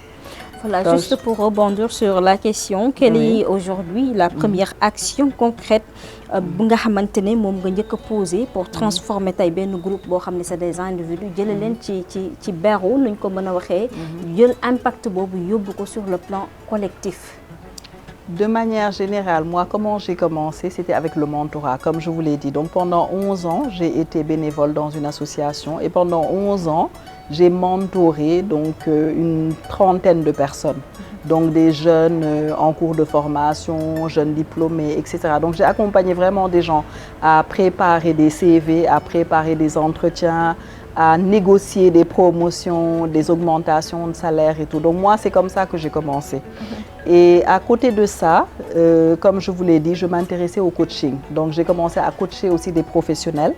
Voilà, donc, juste pour rebondir sur la question, quelle est aujourd'hui la première action concrète que nga xamantene mom nga ñëk poser pour transformer tay ben groupe bo xamné c'est des individus jël leen ci beru nuñ ko mëna waxé jël impact bobu yobbu ko sur le plan collectif? De manière générale, moi, comment j'ai commencé, c'était avec le mentorat, comme je vous l'ai dit. Donc pendant 11 ans, j'ai été bénévole dans une association et pendant 11 ans, j'ai mentoré donc, une trentaine de personnes. Donc des jeunes en cours de formation, jeunes diplômés, etc. Donc j'ai accompagné vraiment des gens à préparer des CV, à préparer des entretiens, à négocier des promotions, des augmentations de salaire et tout. Donc moi, c'est comme ça que j'ai commencé. Et à côté de ça, comme je vous l'ai dit, je m'intéressais au coaching. Donc j'ai commencé à coacher aussi des professionnels.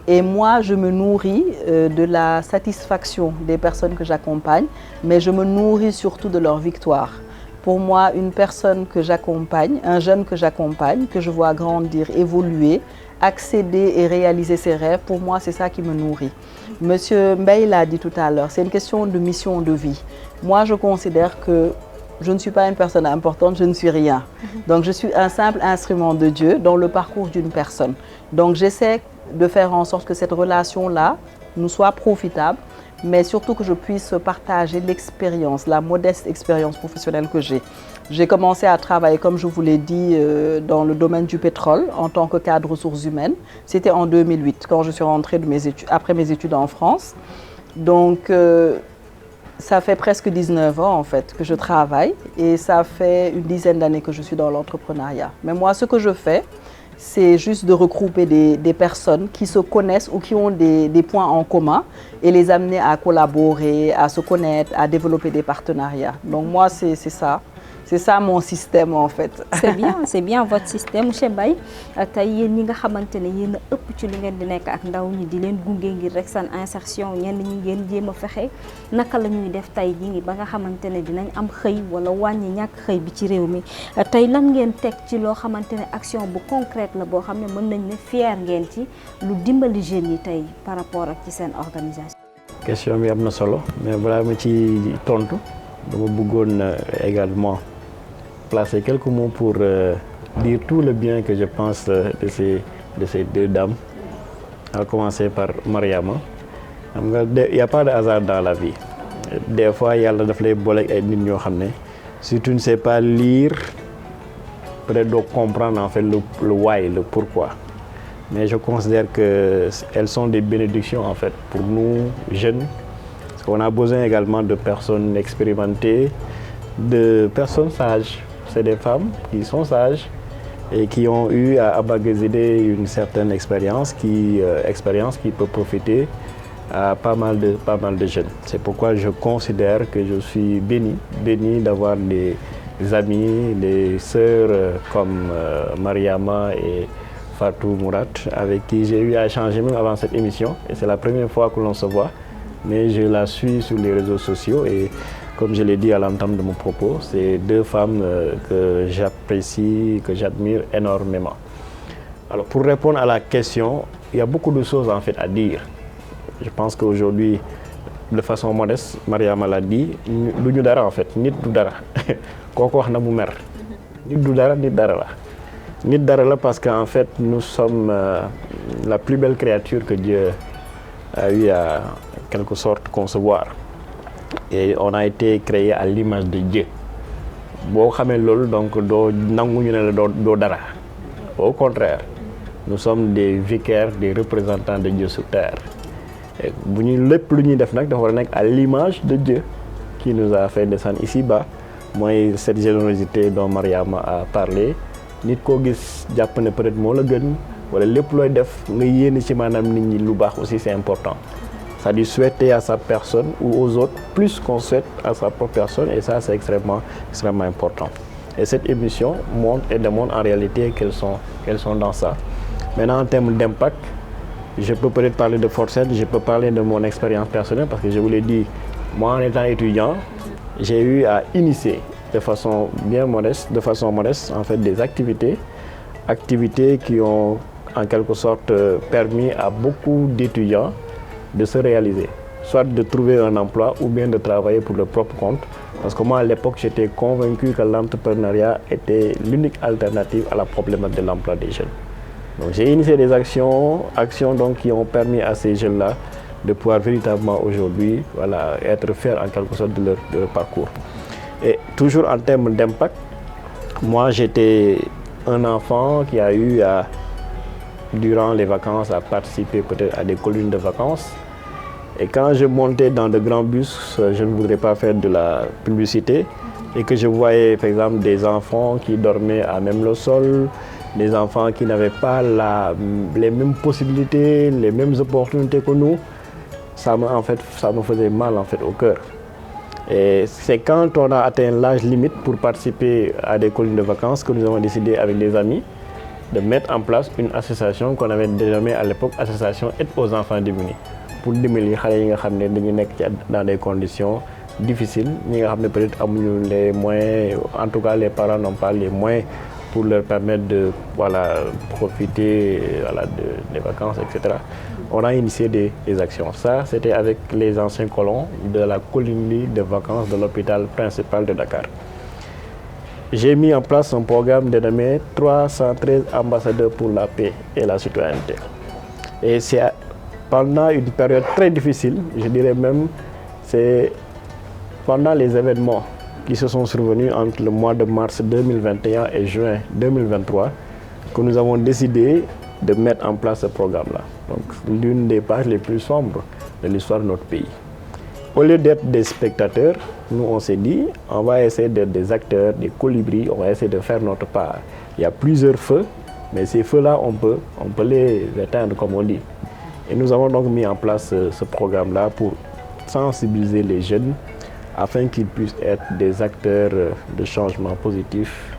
Et moi, je me nourris de la satisfaction des personnes que j'accompagne, mais je me nourris surtout de leur victoire. Pour moi, une personne que j'accompagne, un jeune que j'accompagne, que je vois grandir, évoluer, accéder et réaliser ses rêves, pour moi, c'est ça qui me nourrit. Monsieur Mbaye l'a dit tout à l'heure, c'est une question de mission de vie. Moi, je considère que je ne suis pas une personne importante, je ne suis rien. Donc, je suis un simple instrument de Dieu dans le parcours d'une personne. Donc, j'essaie de faire en sorte que cette relation-là nous soit profitable, mais surtout que je puisse partager l'expérience, la modeste expérience professionnelle que j'ai. J'ai commencé à travailler, comme je vous l'ai dit, dans le domaine du pétrole en tant que cadre ressources humaines. C'était en 2008, quand je suis rentrée après mes études en France. Donc, Ça fait presque 19 ans en fait que je travaille et ça fait une dizaine d'années que je suis dans l'entrepreneuriat. Mais moi, ce que je fais, c'est juste de regrouper des personnes qui se connaissent ou qui ont des points en commun et les amener à collaborer, à se connaître, à développer des partenariats. Donc moi, c'est ça. C'est ça mon système en fait. C'est bien votre système monsieur Mbaye tey yéen ñi nga xamante ne yéen a ëpp ci li ngeen di nekk ak ndaw ñi di leen gunge ngir rek seen insertion ñenn ñi ngeen jéem a fexe naka la ñuy def tey jii ngi ba nga xamante ne dinañ am xëy wala wàññi ñàkk xëy bi ci réew mi tey lan ngeen teg ci loo xamante ne action bu concrète la boo xam ne mën nañ ne fier ngeen ci lu dimbali jeunes yi tey par rapport ak ci seen organisation. Question bi am na solo mais balaa ma ci tontu dama bëggoon également placer quelques mots pour dire tout le bien que je pense de ces deux dames, à commencer par Mariama. Il n'y a pas de hasard dans la vie. Des fois, il y a des bolèques et des gens si tu ne sais pas lire, peut-être de comprendre en fait le why, le pourquoi. Mais je considère qu'elles sont des bénédictions en fait pour nous jeunes, parce qu'on a besoin également de personnes expérimentées, de personnes sages. C'est des femmes qui sont sages et qui ont eu à emmagasiner une certaine expérience qui peut profiter à pas mal de jeunes. C'est pourquoi je considère que je suis béni d'avoir des amis, des sœurs comme Mariama et Fatou Mourat, avec qui j'ai eu à échanger même avant cette émission. Et c'est la première fois que l'on se voit, mais je la suis sur les réseaux sociaux et comme je l'ai dit à l'entame de mon propos, c'est deux femmes que j'apprécie, que j'admire énormément. Alors pour répondre à la question, il y a beaucoup de choses en fait à dire. Je pense qu'aujourd'hui, de façon modeste, Mariama l'a dit, du ñu dara en fait, nit du dara. Kooku wax na mu mer. Nit du dara, nit dara la. Nit dara la parce qu'en fait, nous sommes la plus belle créature que Dieu a eu à quelque sorte concevoir. Et on a été créé à l'image de Dieu. Boo xamee loolu donc doo nangu ñu ne la doo dara. Au contraire, nous sommes des vicaires, des représentants de Dieu sur terre. Et bu ñu lépp lu ñuy def nag dafa war a nekk à l'image de Dieu qui nous a fait descendre ici-bas. Mooy cette générosité dont Mariama a parlé. Nit koo gis jàpp ne peut-être moo la gën wala lépp looy def nga yéene ci maanaam nit ñi lu baax aussi c'est important. C'est-à-dire souhaiter à sa personne ou aux autres plus qu'on souhaite à sa propre personne et ça c'est extrêmement important. Et cette émission montre et démontre en réalité qu'elles sont dans ça. Maintenant en termes d'impact, je peux peut-être parler de Forcet, je peux parler de mon expérience personnelle parce que je vous l'ai dit, moi en étant étudiant, j'ai eu à initier de façon modeste en fait des activités qui ont en quelque sorte permis à beaucoup d'étudiants de se réaliser, soit de trouver un emploi ou bien de travailler pour leur propre compte. Parce que moi à l'époque j'étais convaincu que l'entrepreneuriat était l'unique alternative à la problématique de l'emploi des jeunes. Donc j'ai initié des actions donc qui ont permis à ces jeunes-là de pouvoir véritablement aujourd'hui être fiers en quelque sorte de leur parcours. Et toujours en termes d'impact, moi j'étais un enfant qui a eu durant les vacances à participer peut-être à des colonies de vacances. Et quand je montais dans de grands bus, je ne voudrais pas faire de la publicité, et que je voyais par exemple des enfants qui dormaient à même le sol, des enfants qui n'avaient pas les mêmes possibilités, les mêmes opportunités que nous, ça me faisait mal en fait au cœur. Et c'est quand on a atteint l'âge limite pour participer à des colonies de vacances que nous avons décidé avec des amis de mettre en place une association qu'on avait dénommée à l'époque association Aide aux enfants démunis pour dimbali xale yi nga xam ne dañu nekk dans des conditions difficiles ñi nga xam ne peut-être amuñu les moyens, en tout cas les parents n'ont pas les moyens pour leur permettre de profiter des vacances, etc. On a initié des actions. Ça, c'était avec les anciens colons de la colonie de vacances de l'hôpital principal de Dakar. J'ai mis en place un programme dénommé 313 ambassadeurs pour la paix et la citoyenneté. Et c'est pendant une période très difficile, je dirais même, c'est pendant les événements qui se sont survenus entre le mois de mars 2021 et juin 2023 que nous avons décidé de mettre en place ce programme-là. Donc l'une des pages les plus sombres de l'histoire de notre pays. au lieu d'être des spectateurs, nous on s'est dit, on va essayer d'être des acteurs, des colibris, on va essayer de faire notre part. Il y a plusieurs feux, mais ces feux-là, on peut les éteindre comme on dit. Et nous avons donc mis en place ce programme-là pour sensibiliser les jeunes afin qu'ils puissent être des acteurs de changement positif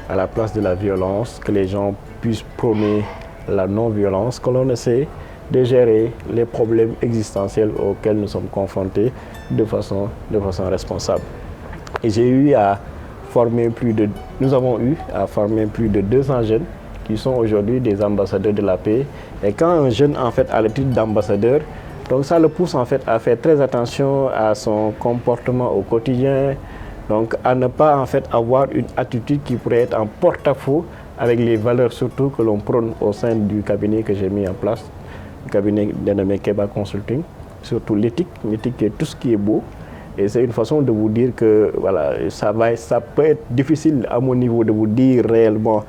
à la place de la violence, que les gens puissent prôner la non-violence, que l'on essaie de gérer les problèmes existentiels auxquels nous sommes confrontés de façon responsable. Et nous avons eu à former plus de 200 jeunes qui sont aujourd'hui des ambassadeurs de la paix. Et quand un jeune en fait a le titre d'ambassadeur, donc ça le pousse en fait à faire très attention à son comportement au quotidien, donc à ne pas en fait avoir une attitude qui pourrait être en porte-à-faux avec les valeurs surtout que l'on prône au sein du cabinet que j'ai mis en place, le cabinet dénommé Keba Consulting, surtout l'éthique est tout ce qui est beau. Et c'est une façon de vous dire que voilà, ça peut être difficile à mon niveau de vous dire réellement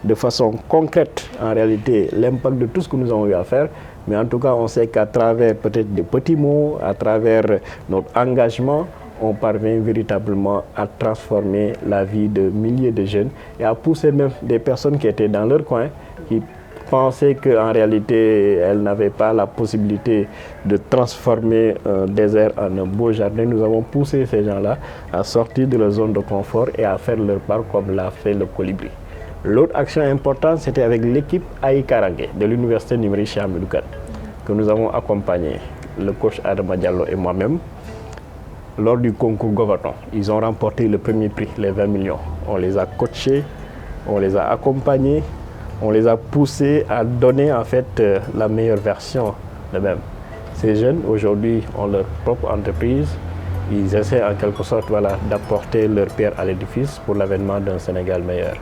de façon concrète en réalité l'impact de tout ce que nous avons eu à faire. Mais en tout cas, on sait qu'à travers peut-être des petits mots, à travers notre engagement, on parvient véritablement à transformer la vie de milliers de jeunes et à pousser même des personnes qui étaient dans leur coin, qui pensaient qu'en réalité, elles n'avaient pas la possibilité de transformer un désert en un beau jardin. Nous avons poussé ces gens-là à sortir de leur zone de confort et à faire leur part comme l'a fait le colibri. L'autre action importante, c'était avec l'équipe Aïkarangé de l'université numérique Cheikh Hamidou Kane, que nous avons accompagné, le coach Adama Diallo et moi-même, lors du concours Govaton. Ils ont remporté le premier prix, les 20 millions. On les a coachés, on les a accompagnés, on les a poussés à donner en fait la meilleure version d'eux-mêmes. Ces jeunes, aujourd'hui, ont leur propre entreprise. Ils essaient en quelque sorte d'apporter leur pierre à l'édifice pour l'avènement d'un Sénégal meilleur.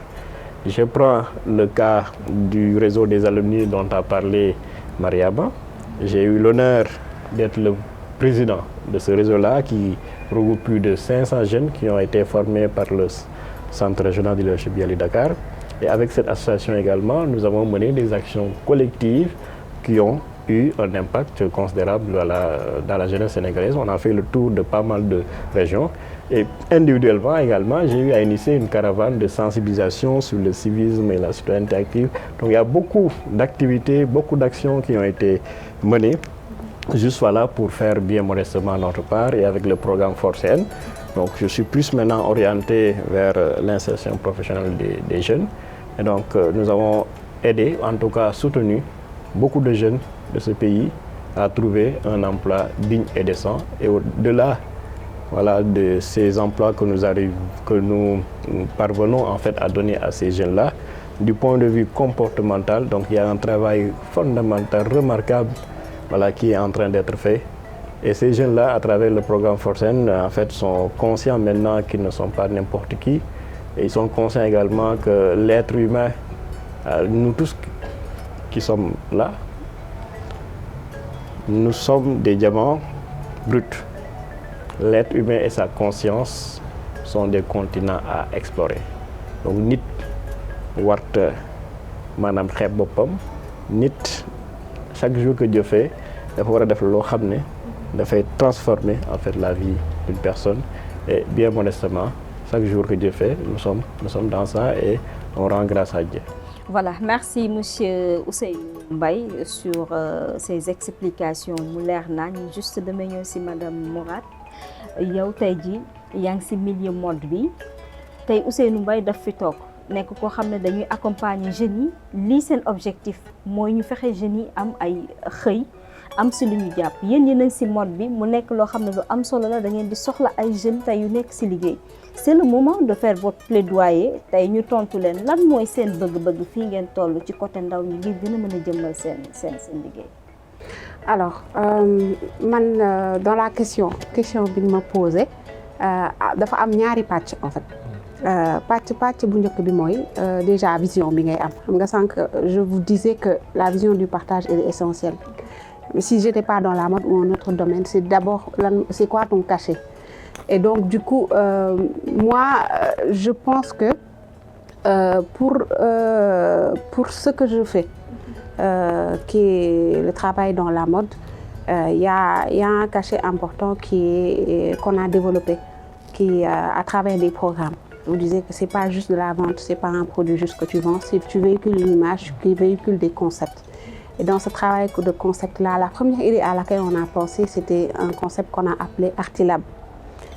Je prends le cas du réseau des alumni dont a parlé Mariama. J'ai eu l'honneur d'être le président de ce réseau-là qui regroupe plus de 500 jeunes qui ont été formés par le Centre régional de leadership Yali Dakar. Et avec cette association également, nous avons mené des actions collectives qui ont eu un impact considérable dans la jeunesse sénégalaise. On a fait le tour de pas mal de régions. Et individuellement également, j'ai eu à initier une caravane de sensibilisation sur le civisme et la citoyenneté active. Donc il y a beaucoup d'activités, beaucoup d'actions qui ont été menées, juste pour faire bien modestement notre part et avec le programme Forcen. Donc je suis plus maintenant orienté vers l'insertion professionnelle des jeunes. Et donc nous avons aidé, en tout cas soutenu, beaucoup de jeunes de ce pays à trouver un emploi digne et décent. Et au-delà de ces emplois que nous parvenons en fait à donner à ces jeunes-là, du point de vue comportemental, donc il y a un travail fondamental, remarquable, qui est en train d'être fait. Et ces jeunes-là, à travers le programme Forcen, en fait, sont conscients maintenant qu'ils ne sont pas n'importe qui. Et ils sont conscients également que l'être humain, nous tous qui sommes là, nous sommes des diamants bruts. L'être humain et sa conscience sont des continents à explorer. Donc nit warta manam xeeb boppam, nit chaque jour que Dieu fait dafa war a def loo xam ne dafay transformer en fait la vie d'une personne. Et bien modestement, chaque jour que Dieu fait, nous sommes dans ça et on rend grâce à Dieu. Voilà, merci Monsieur Ousseynou Mbaye sur ces explications mu leer nañ. Juste dama ñëw si Madame Mourad. Yow tey ji yaa ngi si milieu mode bi tey Ousseynou Mbaye daf fi toog nekk koo xam ne dañuy accompagner jeunes yi lii seen objectif mooy ñu fexe jeunes yi am ay xëy am si lu ñu jàpp yéen ñi nañ si mode bi mu nekk loo xam ne lu am solo la da ngeen di soxla ay jeunes tey yu nekk si liggéey. C'est le moment de faire votre plaidoyer tey ñu tontu leen lan mooy seen bëgg-bëgg fii ngeen toll ci côté ndaw ñi ngir gën a mën a jëmmal seen liggéey. Alors, dans la question bi nga ma posé dafa am ñaari pàcc en fait. Pàcc bu njëkk bi mooy déjà vision bi ngay am xam nga sànq je vous disais que la vision du partage est essentielle. Mais si j'étais pas dans la mode ou un autre domaine, c'est d'abord c'est quoi ton cachet? Et donc du coup moi je pense que pour ce que je fais qui est le travail dans la mode, y a un cachet important qu'on a développé à travers des programmes. Je vous disais que ce n'est pas juste de la vente, ce n'est pas un produit juste que tu vends, tu véhicules une image, tu véhicules des concepts. Et dans ce travail de concept-là, la première idée à laquelle on a pensé, c'était un concept qu'on a appelé Artilab.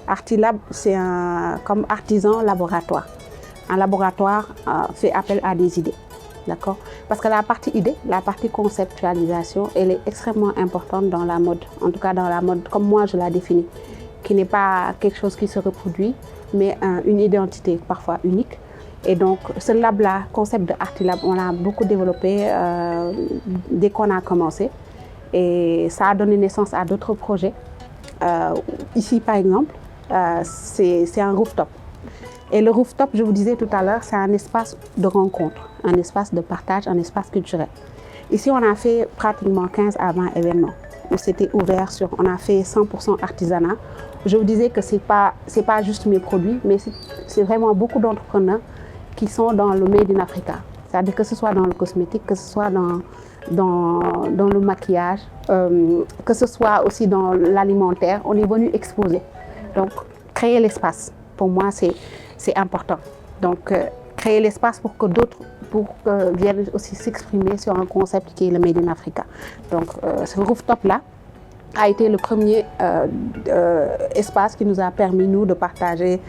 Artilab, c'est comme artisan laboratoire. Un laboratoire fait appel à des idées. D'accord? Parce que la partie idée, la partie conceptualisation, elle est extrêmement importante dans la mode. En tout cas, dans la mode, comme moi je la définis, qui n'est pas quelque chose qui se reproduit, mais une identité parfois unique. Et donc, ce lab-là, concept de Artilab, on l'a beaucoup développé dès qu'on a commencé. Et ça a donné naissance à d'autres projets. Ici, par exemple, c'est un rooftop. Et le rooftop, je vous disais tout à l'heure, c'est un espace de rencontre, un espace de partage, un espace culturel. Ici, on a fait pratiquement 15 à 20 événements où c'était ouvert on a fait 100% artisanat. Je vous disais que c'est pas juste mes produits, mais c'est vraiment beaucoup d'entrepreneurs qui sont dans le Made in Africa. C'est-à-dire que ce soit dans le cosmétique, que ce soit dans le maquillage, que ce soit aussi dans l'alimentaire, on est venu exposer. Donc, créer l'espace, pour moi, c'est important. Donc, créer l'espace pour que d'autres viennent aussi s'exprimer sur un concept qui est le Made in Africa. Donc, ce rooftop-là a été le premier espace qui nous a permis, nous, de partager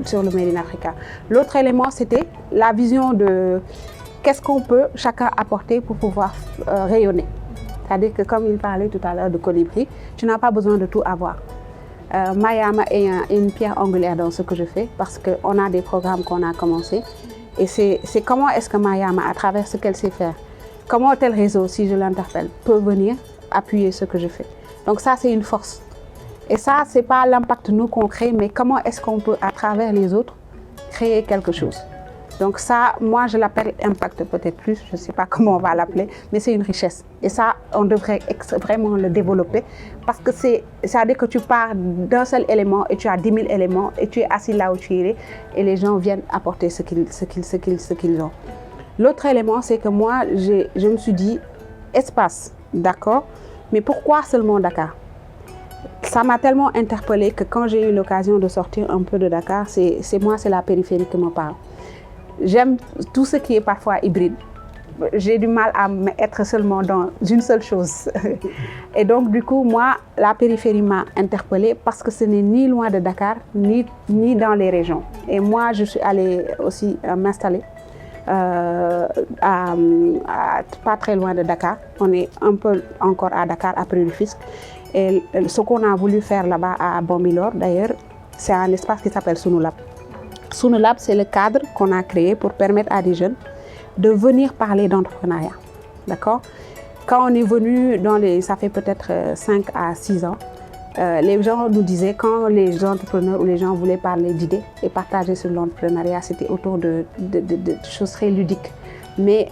sur le Made in Africa. L'autre élément, c'était la vision de qu'est-ce qu'on peut chacun apporter pour pouvoir rayonner. C'est-à-dire que, comme il parlait tout à l'heure de colibri, tu n'as pas besoin de tout avoir. Mariama est une pierre angulaire dans ce que je fais parce qu'on a des programmes qu'on a commencés. Et c'est comment est-ce que Mariama, à travers ce qu'elle sait faire, comment tel réseau, si je l'interpelle, peut venir appuyer ce que je fais. Donc ça, c'est une force. Et ça, ce n'est pas l'impact nous qu'on crée, mais comment est-ce qu'on peut, à travers les autres, créer quelque chose. Donc ça, moi, je l'appelle impact peut-être plus, je ne sais pas comment on va l'appeler, mais c'est une richesse. Et ça, on devrait vraiment le développer parce que c'est-à-dire que tu pars d'un seul élément et tu as 10 000 éléments et tu es assis là où tu es et les gens viennent apporter ce qu'ils ont. L'autre élément, c'est que moi, je me suis dit, espace, d'accord, mais pourquoi seulement Dakar? Ça m'a tellement interpellée que quand j'ai eu l'occasion de sortir un peu de Dakar, c'est la périphérie qui me parle. J'aime tout ce qui est parfois hybride. J'ai du mal à être seulement dans une seule chose. Et donc, du coup, moi, la périphérie m'a interpellée parce que ce n'est ni loin de Dakar, ni dans les régions. Et moi, je suis allée aussi m'installer pas très loin de Dakar. On est un peu encore à Dakar, après le Rufisque. Et ce qu'on a voulu faire là-bas à Bambilor, d'ailleurs, c'est un espace qui s'appelle Sunulab. Sunulab, c'est le cadre qu'on a créé pour permettre à des jeunes de venir parler d'entrepreneuriat. D'accord? Quand on est venu, ça fait peut-être 5 à 6 ans, les gens nous disaient, quand les entrepreneurs ou les gens voulaient parler d'idées et partager sur l'entrepreneuriat, c'était autour de choses très ludiques. Mais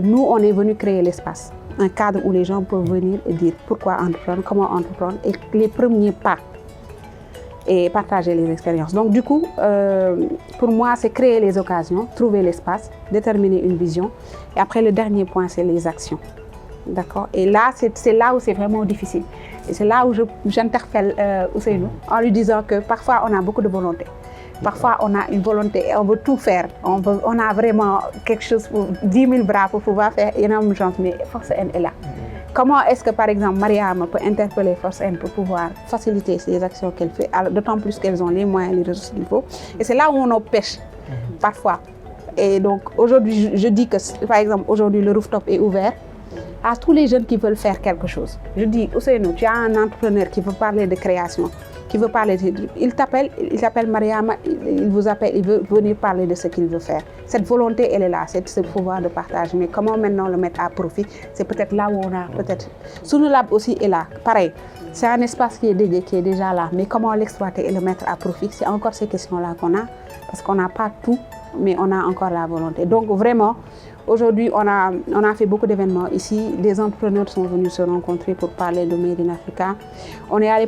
nous, on est venu créer l'espace, un cadre où les gens peuvent venir et dire pourquoi entreprendre, comment entreprendre et les premiers pas. Et partager les expériences. Donc du coup, pour moi, c'est créer les occasions, trouver l'espace, déterminer une vision. Et après, le dernier point, c'est les actions. D'accord? Et là, c'est là où c'est vraiment difficile. Et c'est là où j'interpelle Ousseynou en lui disant que parfois, on a beaucoup de volonté. Parfois, on a une volonté et on veut tout faire. On a vraiment quelque chose pour 10 000 bras pour pouvoir faire énormément de choses, mais Force N est là. Comment est-ce que, par exemple, Mariama peut interpeller Force N pour pouvoir faciliter ces actions qu'elle fait, d'autant plus qu'elles ont les moyens, les ressources qu'il faut. Et c'est là où on en pêche, parfois. Et donc, aujourd'hui, je dis que, par exemple, aujourd'hui, le rooftop est ouvert à tous les jeunes qui veulent faire quelque chose. Je dis, Ousseynou, tu as un entrepreneur qui veut parler de création, qui veut parler de... Il s'appelle Mariama, il vous appelle, il veut venir parler de ce qu'il veut faire. Cette volonté, elle est là, c'est ce pouvoir de partage. Mais comment maintenant le mettre à profit? C'est peut-être là où on a peut-être... Sunulab aussi est là, pareil. C'est un espace qui est dédié, qui est déjà là. Mais comment l'exploiter et le mettre à profit? C'est encore ces questions-là qu'on a, parce qu'on n'a pas tout, mais on a encore la volonté. Donc vraiment, aujourd'hui, on a fait beaucoup d'événements ici. Des entrepreneurs sont venus se rencontrer pour parler de Made in Africa. On est allé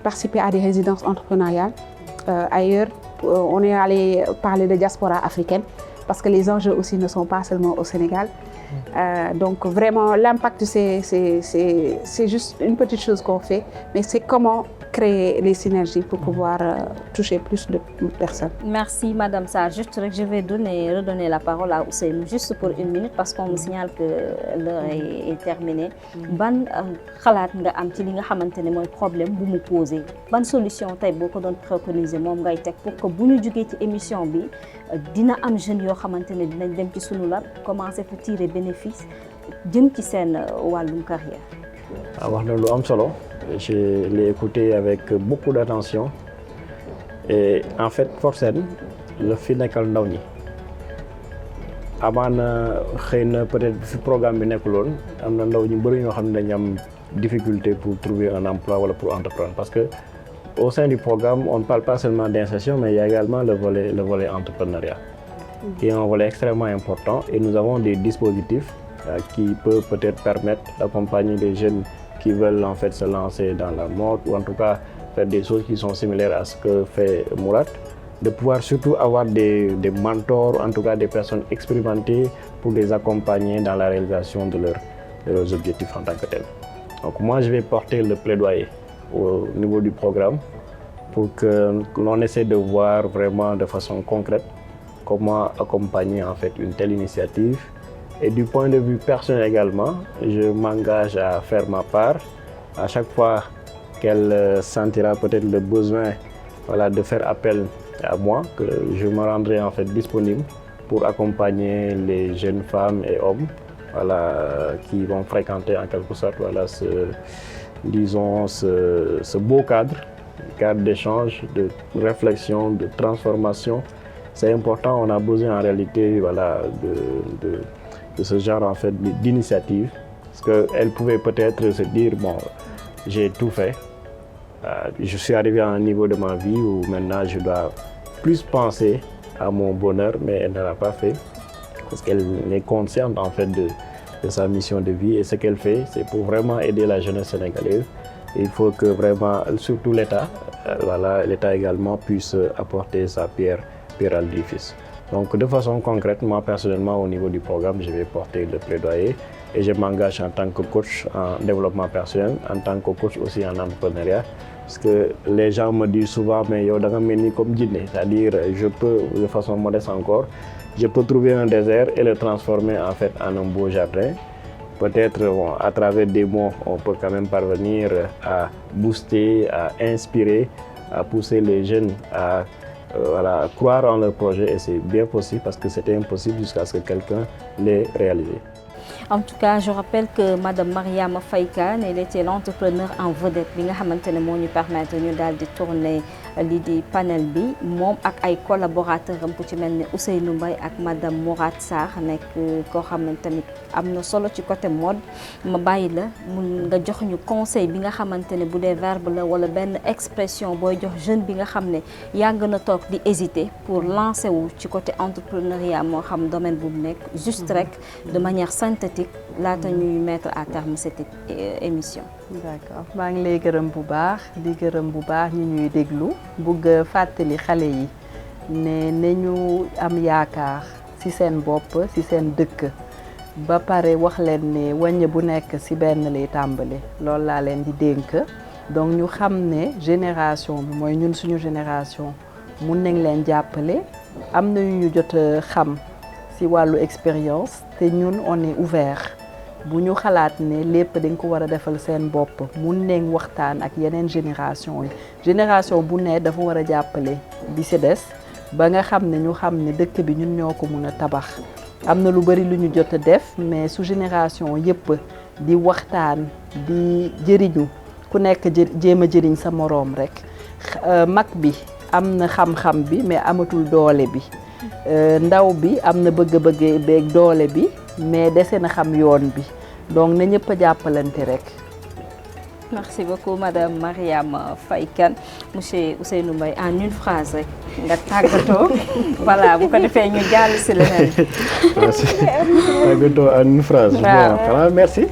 participer à des résidences entrepreneuriales ailleurs. On est allé parler de diaspora africaine parce que les enjeux aussi ne sont pas seulement au Sénégal. Donc vraiment, l'impact, c'est juste une petite chose qu'on fait, mais c'est comment créer les synergies pour pouvoir toucher plus de personnes. Merci Madame Sarr. Juste, je vais redonner la parole à Ousseynou, juste pour 1 minute, parce qu'on me signale que l'heure est terminée. Ban xalaat nga am ci li nga xamantene moy problème bu mu poser. Ban solution tay boko don préconiser mom ngay tek pour que buñu joggé ci émission bi dina am jeune yo xamantene dinañ dem ci sunu lab commencer pour tirer bénéfice jëm ci sen walum carrière. Wax na lu am solo. Je l'ai écouté avec beaucoup d'attention et en fait Forcen le fi nekkal ndaw ñi amaana xeyna peut-être fi programme bi nekkuloon am na ndaw ñu bëri ñoo xam ne dañu am difficulté pour trouver un emploi wala pour entreprendre parce que au sein du programme on ne parle pas seulement d'insertion mais il y a également le volet entrepreneuriat qui est un volet extrêmement important et nous avons des dispositifs qui peuvent peut-être permettre d'accompagner les jeunes qui veulent en fait se lancer dans la mode ou en tout cas faire des choses qui sont similaires à ce que fait Mourad, de pouvoir surtout avoir des mentors, en tout cas des personnes expérimentées pour les accompagner dans la réalisation de leurs objectifs en tant que tels. Donc moi je vais porter le plaidoyer au niveau du programme pour que l'on essaie de voir vraiment de façon concrète comment accompagner en fait une telle initiative. Et du point de vue personnel également, je m'engage à faire ma part. À chaque fois qu'elle sentira peut-être le besoin de faire appel à moi, que je me rendrai en fait disponible pour accompagner les jeunes femmes et hommes qui vont fréquenter en quelque sorte ce beau cadre d'échange, de réflexion, de transformation. C'est important, on a besoin en réalité de ce genre en fait d'initiative, parce qu'elle pouvait peut-être se dire bon, j'ai tout fait, je suis arrivé à un niveau de ma vie où maintenant je dois plus penser à mon bonheur, mais elle ne l'a pas fait parce qu'elle est consciente en fait de sa mission de vie et ce qu'elle fait, c'est pour vraiment aider la jeunesse sénégalaise. Et il faut que vraiment, surtout l'État, l'État également puisse apporter sa pierre à l'édifice. Donc de façon concrète, moi personnellement au niveau du programme, je vais porter le plaidoyer et je m'engage en tant que coach en développement personnel, en tant que coach aussi en entrepreneuriat. Parce que les gens me disent souvent, mais yo, comme dîner, c'est-à-dire je peux, de façon modeste encore, je peux trouver un désert et le transformer en fait en un beau jardin. Peut-être à travers des mots, on peut quand même parvenir à booster, à inspirer, à pousser les jeunes à croire en leur projet et c'est bien possible parce que c'était impossible jusqu'à ce que quelqu'un l'ait réalisé. En tout cas, je rappelle que Madame Mariama Faye Kane, elle était l'entrepreneur en vedette bi nga xamantene mo ñu permettre ñu dal di tourner li di panel bi mom ak ay collaborateurs am ku ci melni Ousseynou Mbaye ak Madame Mourad Sarr nek ko xamantene tamit amna solo ci côté mode ma bayyi la mun nga jox ñu conseil bi nga xamantene bu dé verbe la wala ben expression boy jox jeune bi nga xamné yag na tok di hésiter pour lancer wu ci côté entrepreneuriat mo xam domaine bu nek juste rek de manière synthétique laata ñuy mettre à terme cette émission. D'accord maa ngi lay gërëm bu baax di gërëm bu baax ñi ñuy déglu bëgg fàttali xale yi ne ñu am yaakaar ci seen bopp ci seen dëkk ba pare wax leen ne wàññi bu nekk ci benn lay tàmbali loolu laa leen di dénk donc ñu xam ne génération bi mooy ñun suñu génération mun nañ leen jàppale am na ñu jot xam ci wàllu expérience te ñun on est ouvert bu ñu xalaat ne lépp dañ ko war a defal seen bopp mun nañ waxtaan ak yeneen génération yi génération bu ne dafa war a jàppale bi ci des ba nga xam ne ñu xam ne dëkk bi ñun ñoo ko mun a tabax am na lu bari lu ñu jot a def mais su génération yépp di waxtaan di jëriñu ku nekk jéem a jëriñ sa moroom rek mag bi am na xam-xam bi mais amatul doole bi ndaw bi am na bëgg-bëgg beeg doole bi mais dese na xam yoon bi donc na ñëpp a jàppalante rek. Merci beaucoup Madame Mariama Faye Kane. Monsieur Ousseynou Mbaye en une phrase rek nga tàggatoo voilà bu ko defee ñu jàll ci leneen. Merci. Tàggatoo en une phrase. Waaw. Bon, voilà, merci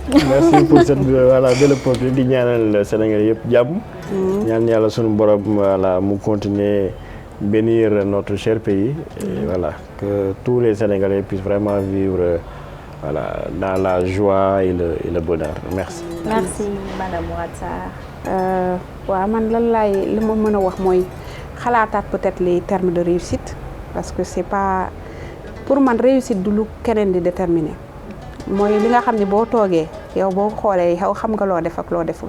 pour cette belle opportunité di ñaanal Sénégal yëpp jàmm. ñaan yàlla sunu borom mu continuer bénir notre cher pays et voilà, que tous les Sénégalais puissent vraiment vivre voilà, dans la joie et le bonheur. Merci. Merci Madame Ouattara. waaw man lan laay li ma mën a wax mooy xalaataat peut-être les termes de réussite parce que c'est pas pour man réussite du lu keneen di déterminer mooy li nga xam ne boo toogee yow boo xoolee yow xam nga loo def ak loo deful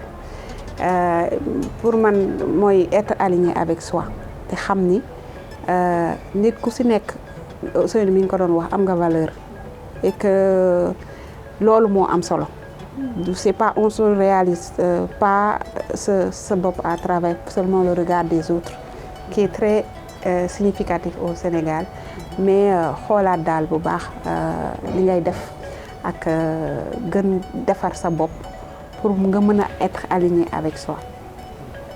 pour man mooy être aligné avec soi te xam ni nit ku si nekk Ousseynou mi ngi ko doon wax am nga valeur et que loolu moo am solo. C'est pas, on se réalise pas ce bopp à travers seulement le regard des autres qui est très significatif au Sénégal mais xoolaat daal bu baax li ngay def ak gën defar sa bopp pour nga mën a être aligné avec soi.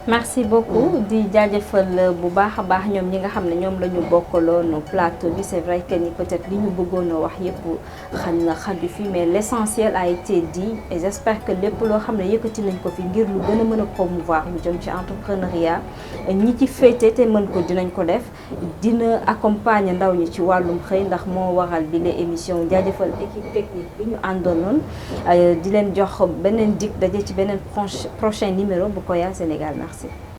Merci beaucoup di jaajëfal bu baax a baax ñoom ñi nga xam ne ñoom la ñu bokkaloon plateau bi c'est vrai que ni peut-être li ñu bëggoon a wax yëpp xañ na xaju fi mais l'essentiel a été dit et j'espère que lépp loo xam ne yëkkati nañ ko fi ngir lu gën a mën a promouvoir lu jëm ci entrepreneuriat ñi ci féete te mën ko dinañ ko def dina accompagner ndaw ñi ci wàllum xëy ndax moo waral bi les émissions jaajëfal équipe technique bi ñu àndoonoon di leen jox beneen dig daje ci beneen prochain numéro bu Koya Sénégal. Merci.